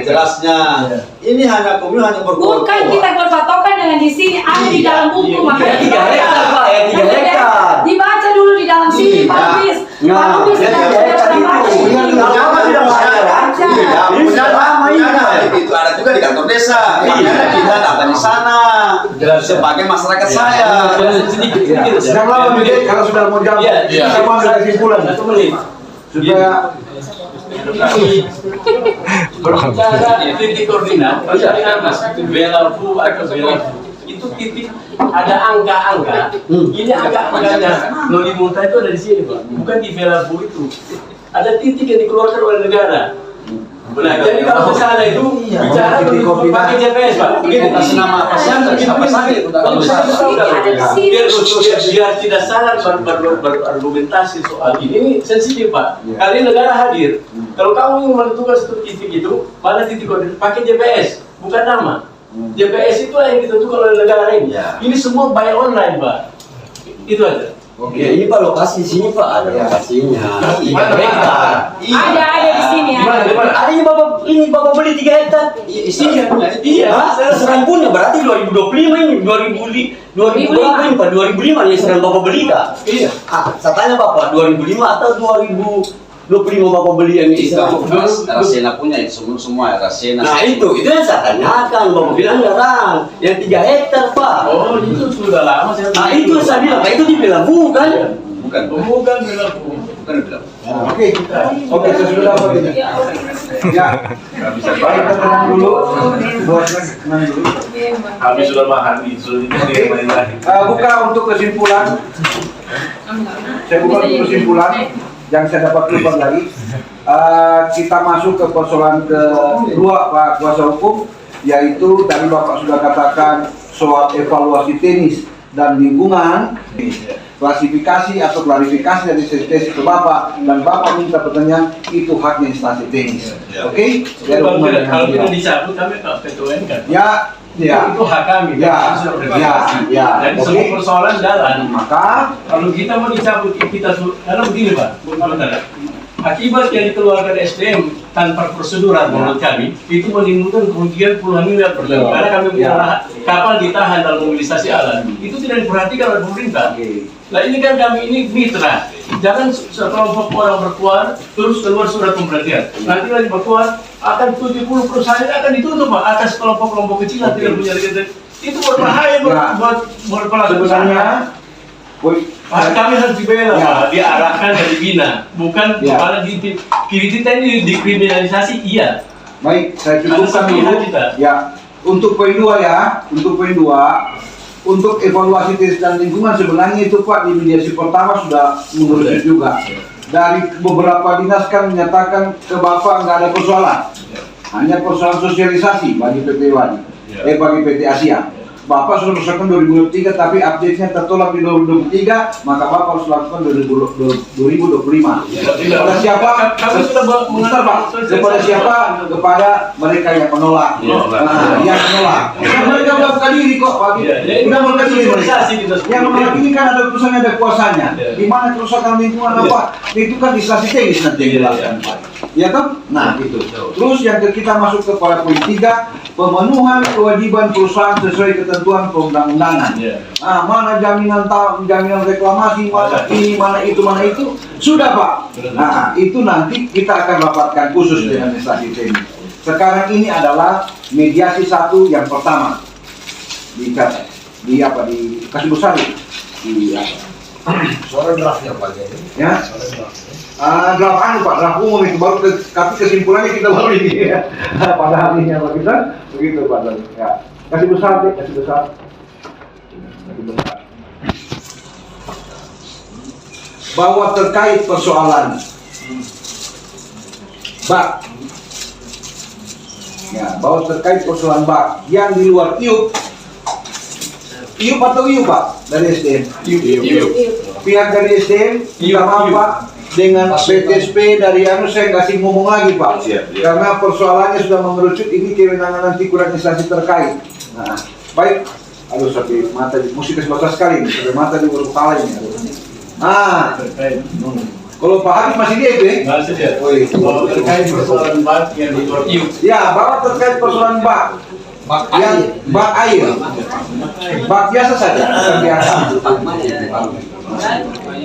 Jelasnya. Ini hanya Tumiu hanya berkumpul. Bukan kita berpatokan dengan di sini, ada di dalam buku. Makanya 3 hektar Pak, ya 3 hektar. Dibaca dulu di dalam sini, Pak Lubis. Pak Lubis itu ada juga di kantor desa. Makanya kita datang di sana sebagai masyarakat saya. Sedang lama kalau sudah mau jawab. Saya mau ambil kesimpulan. supaya berbicara titik koordinat, misalnya mas Belabu atau Belabu itu titik ada angka-angka. Ini angka-angkanya Lolimunta itu ada di sini pak, bukan di Belabu itu. Ada titik yang dikeluarkan oleh negara. Nah, jadi kalau ke sana itu bicara pakai GPS pak, begini atas nama apa saja, kalau biar tidak salah berargumentasi soal ini sensitif pak. Kali negara hadir, kalau kamu ingin menentukan satu titik itu, mana titik koordinat, pakai GPS, bukan nama. GPS itulah yang ditentukan oleh negara ini. Ini semua by online pak, itu aja. Oke, ini Pak lokasi di sini Pak, ada lokasinya. 3 hektar. Ada di sini. Ada ini Bapak beli 3 hektar. Isinya Iya, serang punya berarti 2025 ini 2000 berapa ini Pak? 2005 yang serang Bapak beli Kak? Iya. Saya tanya Bapak 2005 atau 2025 Bapak beli yang ini? Rasena punya itu semua Rasena. Nah itu yang saya tanyakan, Bapak bilang jarang, yang 3 hektar Pak. Oh itu sudah lama saya. Nah itu saya bilang, itu di Belabu kan? Bukan Belabu. Oke, saya sudah dapat ini. Ya, baik kita tenang dulu. Bosnya tenang dulu. Kami sudah memahami, sudah diterima lagi. Buka untuk kesimpulan. Saya buka untuk kesimpulan yang saya dapat keluar lagi. Kita masuk ke persoalan kedua Pak Kuasa Hukum, yaitu tadi Bapak sudah katakan soal evaluasi teknis dan lingkungan, klasifikasi atau klarifikasi dari instansi ke Bapak, dan Bapak minta pertanyaan itu haknya instansi teknis. Oke? Kalau tidak dicabut kami ke PTUN kan? Ya. Itu hak kami. Ya. Jadi semua persoalan jalan. Maka kalau kita mau dicabut kita karena begini Pak, akibat yang dikeluarkan SDM tanpa prosedural menurut kami itu menimbulkan kerugian puluhan miliar per tahun. Karena kami punya kapal ditahan dalam mobilisasi alat, itu tidak diperhatikan oleh pemerintah. Nah ini kan kami ini mitra, jangan sekelompok orang berkuar terus keluar surat pemberhentian. Nanti lagi berkuar akan 70 perusahaan akan ditutup Pak atas kelompok-kelompok kecil yang tidak punya legalitas. Itu berbahaya buat pelaku usaha. Kami harus dibela Pak, diarahkan dan dibina, bukan kepala kiri kita ini dikriminalisasi. Iya. Baik, saya cukupkan dulu. Ya, untuk poin 2 ya, untuk evaluasi teknis dan lingkungan sebenarnya itu Pak di mediasi pertama sudah mengerucut juga. Dari beberapa dinas kan menyatakan ke Bapak nggak ada persoalan, hanya persoalan sosialisasi bagi PT Wadi, bagi PT Asia. Bapak sudah merusakan 2023 tapi update-nya tertolak di 2023, maka Bapak harus lakukan 2025. Kepada siapa? Bentar Pak. Kepada siapa? Kepada mereka yang menolak. Nah, yang menolak. Mereka udah buka diri kok Pak. Udah buka diri mereka. Yang menolak ini kan ada urusannya, ada kuasanya. Di mana kerusakan lingkungan apa? Itu kan instansi teknis nanti yang dilakukan Pak. Ya kan? Nah itu. Terus yang kita masuk kepada poin 3, pemenuhan kewajiban perusahaan sesuai ketentuan perundang-undangan. Nah, mana jaminan reklamasi, mana ini, mana itu, sudah Pak. Nah, itu nanti kita akan rapatkan khusus dengan instansi teknis. Sekarang ini adalah mediasi 1 yang pertama di Kasih Besar Soal draftnya Pak ya. Draft draft umum itu baru tapi kesimpulannya kita baru ini ya. Pada hari ini Pak kita begitu Pak. Ya. Kasih besar. Bahwa terkait persoalan bak. Ya, bahwa terkait persoalan bak yang di luar IUP atau IUP Pak dari SDM. IUP. Pihak dari SDM minta maaf Pak dengan PTSP dari saya kasih ngomong lagi Pak. Karena persoalannya sudah mengerucut, ini kewenangan nanti kurang instansi terkait. Nah, baik. Aduh sampai mata di musik sebatas sekali nih, sampai mata di baru kepala ini. Kalau Pak Habib masih dia itu ya? Masih dia. Terkait persoalan bak yang di luar IUP. Ya, bahwa terkait persoalan bak air. Bak biasa saja, bukan biasa.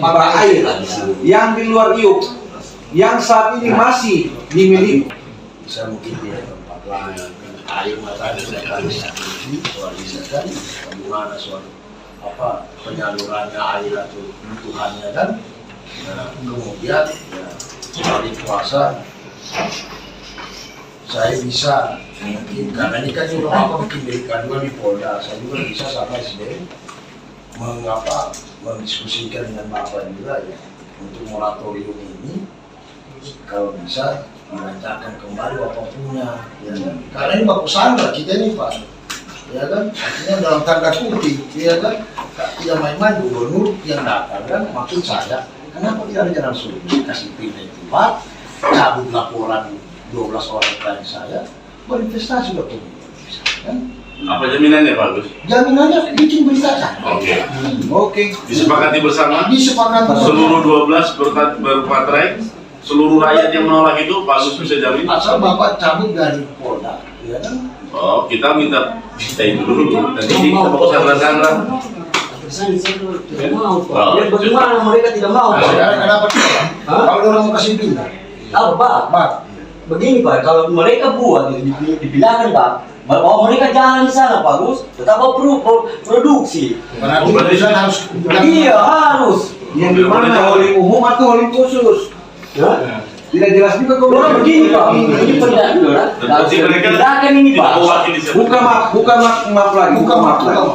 Bak air yang di luar IUP yang saat ini masih dimiliki. Saya mungkin di tempat lain air mata saya kali soal bagaimana soal penyalurannya air atau kebutuhannya kan. Nah, kemudian hari puasa saya bisa karena ini kan juga apa bikin delik aduan di Polda, saya juga bisa sama SDM mendiskusikan dengan Bapak juga ya untuk moratorium ini kalau bisa dilancarkan kembali Bapak punya ya. Karena ini Bapak sandra kita ini Pak ya kan, artinya dalam tanda kutip ya kan, tidak main-main gubernur yang datang kan, maksud saya kenapa tidak ada jalan solusi kasih pindah itu Pak, cabut laporan 12 orang klien saya berinvestasi udah punya kan? Apa jaminannya Pak Gus? Jaminannya bikin berita kan? Oke. Disepakati bersama? Disepakati seluruh 12 berpatrei, seluruh rakyat yang menolak itu Pak Gus bisa jamin? asal Bapak cabut dari Polda ya kan? Oh, kita minta stay dulu. Nanti kita mau sandra-sandra. Bagaimana mereka tidak mau? Kenapa tidak? Kalau orang mau kasih pindah? Pak, begini Pak, kalau mereka buat dibilangkan Pak, bahwa mereka jalan di sana Pak Gus, tetap produksi. Berarti perusahaan harus Iya harus. Yang di mana holding umum atau holding khusus? Ya. Tidak jelas juga kalau Orang begini Pak, ini pendapat orang. Berarti mereka Silakan ini Pak. buka map lagi, buka map lagi.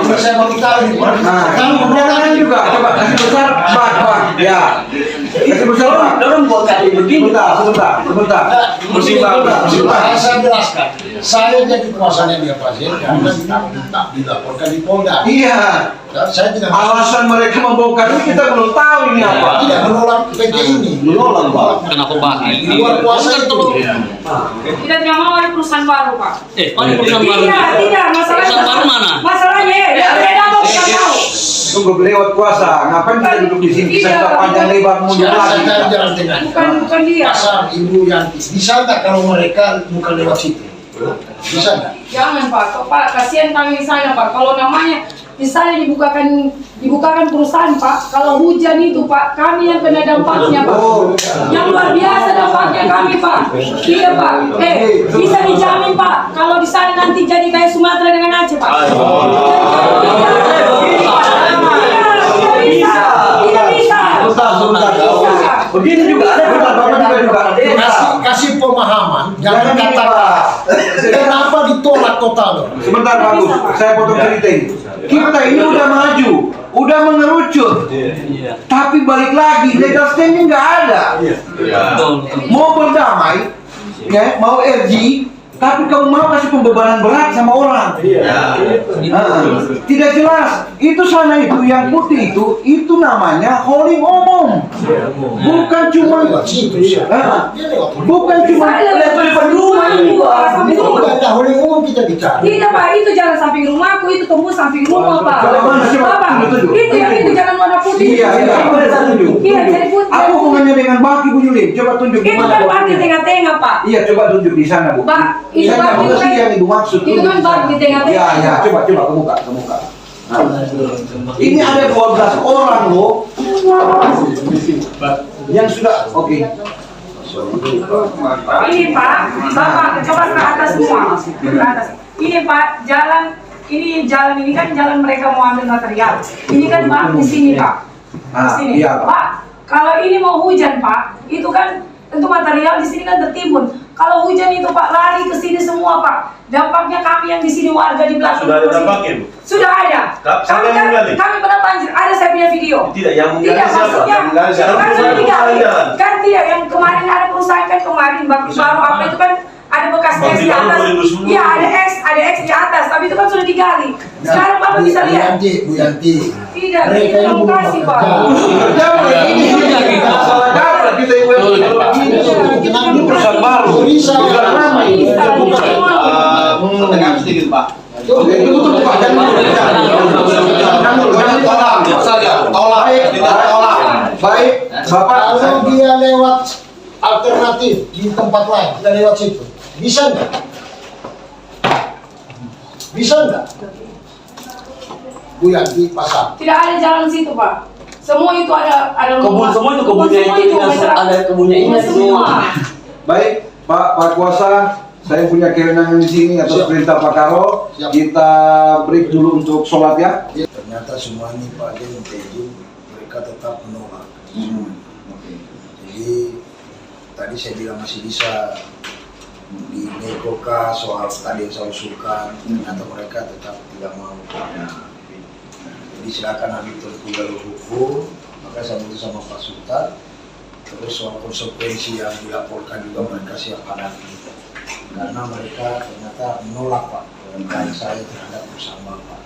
Ini saya mau kita ini. Nah, kemudian juga coba kasih besar bak ya. Kasih besar bak. Orang buat kali begini. Sebentar. Saya jelaskan. Saya jadi kuasanya dia pasien karena tak dilaporkan di Polda. Iya. Saya tidak Alasan mereka membongkar ini kita belum tahu ini apa. tidak menolak PT ini. Menolak Pak. Kenapa Pak? Luar kuasa itu. Tidak mau ada perusahaan baru Pak. Mana perusahaan baru? Tidak, masalahnya. Perusahaan baru mana? Masalahnya ya, beda mau kita tahu. Tunggu lewat kuasa. Ngapain kita duduk di sini? Kita panjang lebar mundur lagi. Saya jalan tengah. Bukan dia. Pasar Ibu Yanti. Bisa nggak kalau mereka bukan lewat situ? Bisa nggak? Jangan Pak, kasihan kami di sana Pak. Kalau namanya misalnya dibukakan perusahaan Pak, kalau hujan itu Pak, kami yang kena dampaknya Pak. Yang luar biasa dampaknya kami Pak. Iya Pak. Bisa dijamin Pak, kalau di sana nanti jadi kayak Sumatera dengan Aceh Pak. Tidak bisa. Begini juga ada Kasih pemahaman, jangan katakan kenapa ditolak total. Sebentar Pak Gus, saya potong cerita ini. Kita ini udah maju, udah mengerucut, tapi balik lagi legal standing nggak ada. Mau berdamai, ya, mau RG, tapi kamu mau kasih pembebanan berat sama orang. Tidak jelas. Itu sana itu yang putih itu namanya holding umum. Bukan cuma level rumah Bukan holding umum kita bicara. Tidak Pak, itu jalan samping rumahku, itu tembus samping rumah Pak. Bapak, itu jalan warna putih. Iya, jadi putih. Apa hubungannya dengan Baki Bu Yuli? Coba tunjuk di Itu mana. kan Bak di tengah-tengah Pak. Iya, coba tunjuk di sana Bu. Pak, itu Saya Bak nggak mengerti yang Ibu maksud. itu kan Bak di tengah-tengah. Iya, coba kebuka. Nah, ini ada 12 orang loh yang sudah oke. Ini Pak, Bapak coba ke atas semua. Ke atas. Ini Pak, jalan ini kan jalan mereka mau ambil material. Ini kan Pak di sini Pak. Di sini. Iya, Pak. Pak, kalau ini mau hujan Pak, itu kan tentu material di sini kan tertimbun. Kalau hujan itu Pak lari ke sini semua Pak. Dampaknya kami yang di sini warga di belakang. Sudah ada dampaknya Bu? Sudah ada. Siapa yang menggali? Kami pernah banjir. Ada saya punya video. Tidak, yang menggali Tidak, siapa? maksudnya Yang menggali siapa? kan Perusahaan tidak. jalan. Kan tidak, yang kemarin ada perusahaan kan kemarin baru apa itu kan ada bekas X di atas. Iya, ada X di atas, tapi itu kan sudah digali. Sekarang Bapak bisa lihat. Bu Yanti. Tidak, Mereka itu ini belum lokasi Pak. Ini perusahaan baru. Bisa. Tekan sedikit Pak. Baik, Bapak. Kalau dia lewat alternatif di tempat lain, tidak lewat situ, bisa nggak? Bisa nggak? Bu Yanti pasang. Tidak ada jalan situ Pak. Semua itu ada Kebun semua itu kebunnya itu ada kebunnya ini semua. Baik, Pak Kuasa, saya punya kewenangan di sini atas perintah Pak Karo. Siap. Kita break dulu untuk sholat ya. Ternyata semua ini Pak Denteju mereka tetap menolak. Jadi tadi saya bilang masih bisa dinegokan soal tadi yang saya usulkan, ternyata mereka tetap tidak mau. Jadi silakan ambil tempuh jalur hukum, maka saya minta sama Pak Sultan. Terus soal konsekuensi yang dilaporkan juga mereka siap hadapi, karena mereka ternyata menolak Pak permintaan saya terhadap perusahaan Bapak.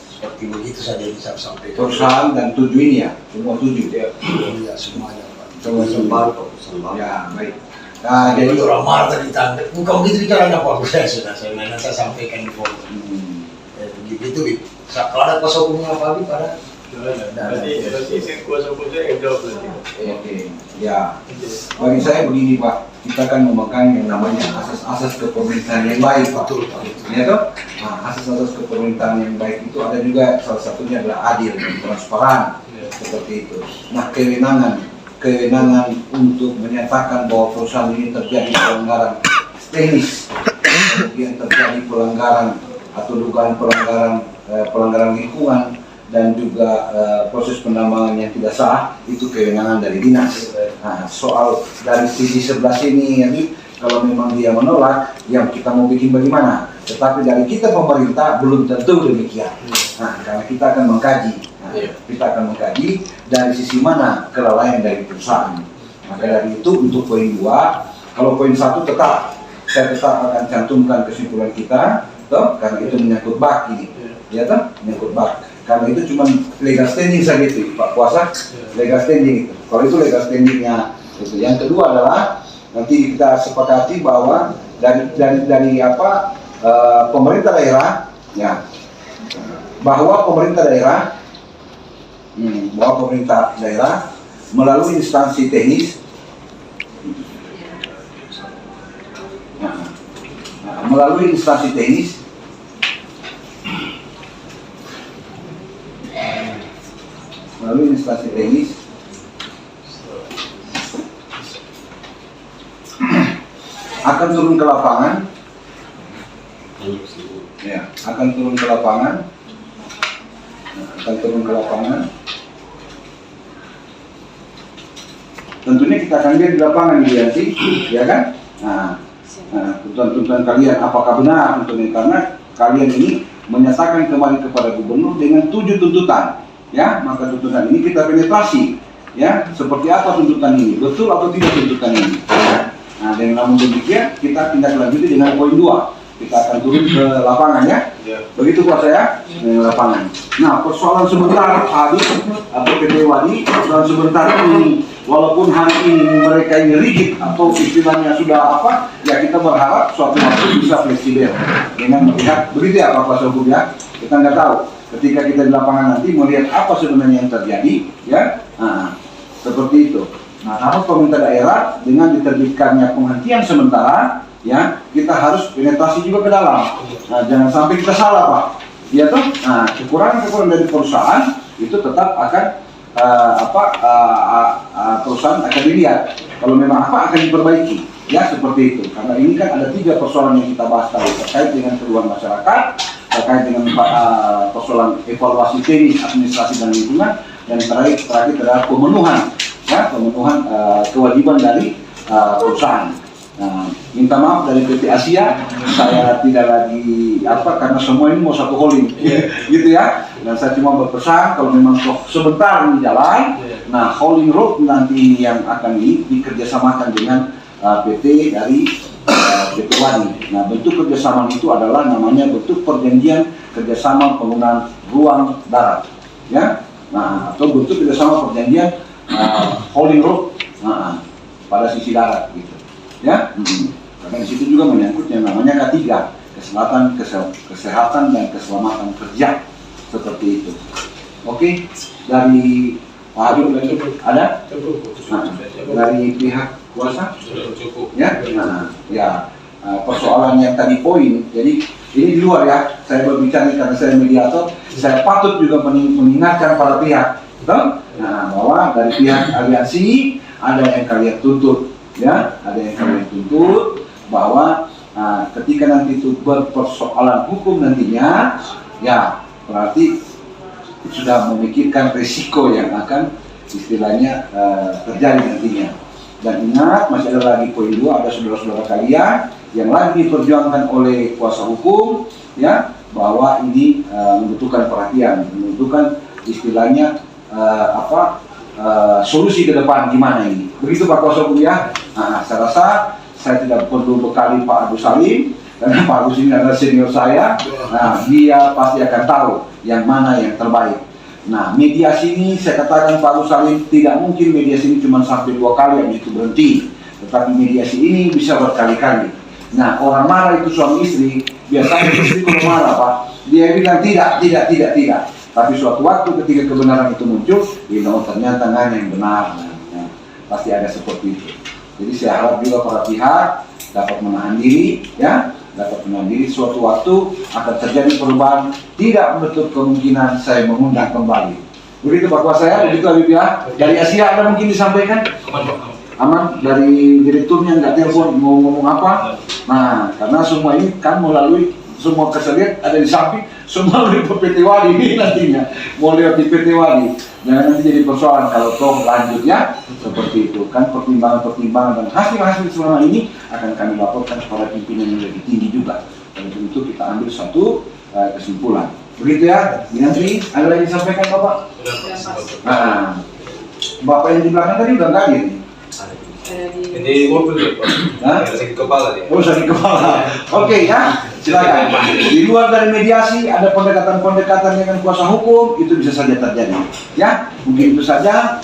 Seperti begitu saja bisa sampaikan. Perusahaan dan 7 ini ya, semua 7 ya. Iya semuanya Pak. Semua sembal kok, ya baik. Nah, Jadi jadi orang marah tadi tanda, bukan begitu bicaranya Pak, saya nanti saya sampaikan di forum. Begitu, kalau ada kuasa hukumnya Pak Habib pada. Nanti saya kuasa hukum saya yang jawab nanti. oke, ya. Bagi saya begini Pak, kita kan memegang yang namanya asas-asas kepemerintahan yang baik Pak. Betul Pak. Ya toh? Nah, asas-asas kepemerintahan yang baik itu ada juga salah satunya adalah adil dan transparan, seperti itu. Nah, kewenangan untuk menyatakan bahwa perusahaan ini terjadi pelanggaran teknis, kemudian terjadi pelanggaran atau dugaan pelanggaran lingkungan dan juga proses penambangan yang tidak sah, itu kewenangan dari dinas. Nah, soal dari sisi sebelah sini ya, kalau memang dia menolak, yang kita mau bikin bagaimana? Tetapi dari kita pemerintah belum tentu demikian. Nah, karena kita akan mengkaji. Kita akan mengkaji dari sisi mana kelalaian dari perusahaan. Maka dari itu untuk poin 2, kalau poin 1 saya tetap akan cantumkan kesimpulan kita, toh, karena itu menyangkut bak ini, ya toh, menyangkut bak. Karena itu cuma legal standing saja itu, Pak Kuasa, legal standing itu. Kalau itu legal standingnya itu. Yang kedua adalah nanti kita sepakati bahwa dari pemerintah daerah, ya, bahwa pemerintah daerah melalui instansi teknis, melalui instansi teknis akan turun ke lapangan, ya, akan turun ke lapangan. Tentunya kita akan lihat di lapangan ya kan? Tuntutan kalian apakah benar tentunya, karena kalian ini menyatakan kembali kepada gubernur dengan 7 tuntutan, ya, maka tuntutan ini kita penetrasi, ya, seperti apa tuntutan ini, betul atau tidak tuntutan ini. Nah, dengan namun demikian kita tindak lanjuti dengan poin 2, kita akan turun ke lapangan ya, begitu Pak saya ke lapangan. Nah, persoalan sebentar tadi atau PT Wadi, persoalan sebentar ini, walaupun hari ini mereka ini rigid atau istilahnya sudah apa, ya kita berharap suatu waktu bisa fleksibel dengan melihat, begitu ya Pak Kuasa Hukum ya, kita nggak tahu ketika kita di lapangan nanti melihat apa sebenarnya yang terjadi ya, seperti itu. Nah, namun pemerintah daerah dengan diterbitkannya penghentian sementara, ya, kita harus penetrasi juga ke dalam. Nah, jangan sampai kita salah Pak, ya toh. Nah, kekurangan dari perusahaan itu tetap akan perusahaan akan dilihat. Kalau memang apa akan diperbaiki, ya seperti itu. Karena ini kan ada 3 persoalan yang kita bahas tadi terkait dengan keluhan masyarakat, terkait dengan persoalan evaluasi teknis, administrasi dan lingkungan, dan terakhir adalah pemenuhan kewajiban dari perusahaan. Nah, minta maaf dari PT Asia, saya tidak lagi karena semua ini mau satu holding, gitu ya. Dan saya cuma berpesan kalau memang sebentar ini jalan, nah holding road nanti yang akan dikerjasamakan dengan PT dari PT Wadi. Nah, bentuk kerjasama itu adalah namanya bentuk perjanjian kerjasama penggunaan ruang darat, ya. Nah, atau bentuk kerjasama perjanjian holding road pada sisi darat, gitu. Ya, karena di situ juga menyangkut yang namanya K3, kesehatan dan keselamatan kerja, seperti itu. Oke, dari Pak Habib ada? Dari pihak kuasa? Ya, persoalan yang tadi poin, jadi ini di luar ya, saya berbicara karena saya mediator, saya patut juga mengingatkan para pihak, betul? Nah, bahwa dari pihak aliansi ada yang kalian tuntut, ya, ada yang kalian tuntut bahwa ketika nanti itu berpersoalan hukum nantinya, ya berarti sudah memikirkan risiko yang akan istilahnya terjadi nantinya. Dan ingat, masih ada lagi poin 2, ada saudara-saudara kalian yang lagi diperjuangkan oleh kuasa hukum, ya, bahwa ini membutuhkan perhatian, membutuhkan istilahnya solusi ke depan gimana ini. Begitu Pak Kuasa Hukum ya. Nah, saya rasa saya tidak perlu bekali Pak Agus Salim karena Pak Agus ini adalah senior saya. Nah, dia pasti akan tahu yang mana yang terbaik. Nah, mediasi ini saya katakan Pak Agus Salim, tidak mungkin mediasi ini cuma sampai 2 kali habis itu berhenti. Tetapi mediasi ini bisa berkali-kali. Nah, orang marah itu suami istri, biasanya istri kalau marah Pak, dia bilang tidak. Tapi suatu waktu ketika kebenaran itu muncul, ternyata nggak yang benar. Nah, pasti ada seperti itu. Jadi saya harap juga para pihak dapat menahan diri, ya, dapat menahan diri. Suatu waktu akan terjadi perubahan, tidak menutup kemungkinan saya mengundang kembali. Begitu Pak Kuasa ya, begitu Habib ya. Dari Asia ada mungkin disampaikan? Aman, dari direkturnya nggak telepon mau ngomong apa? Nah, karena semua ini kan melalui semua keselihat ada di samping, semua melalui PT Wadi ini nantinya mau lewat di PT Wadi. Jangan nanti jadi persoalan kalau toh lanjut ya seperti itu kan, pertimbangan dan hasil selama ini akan kami laporkan kepada pimpinan yang lebih tinggi juga. Dan untuk itu kita ambil satu kesimpulan. Begitu ya, Dinantri, ada lagi disampaikan Bapak? Nah, Bapak yang di belakang tadi udah nggak hadir nih. Ini mobil sakit kepala dia. Oh, sakit kepala. Oke ya, silakan. Di luar dari mediasi ada pendekatan dengan kuasa hukum, itu bisa saja terjadi. Ya, mungkin itu saja.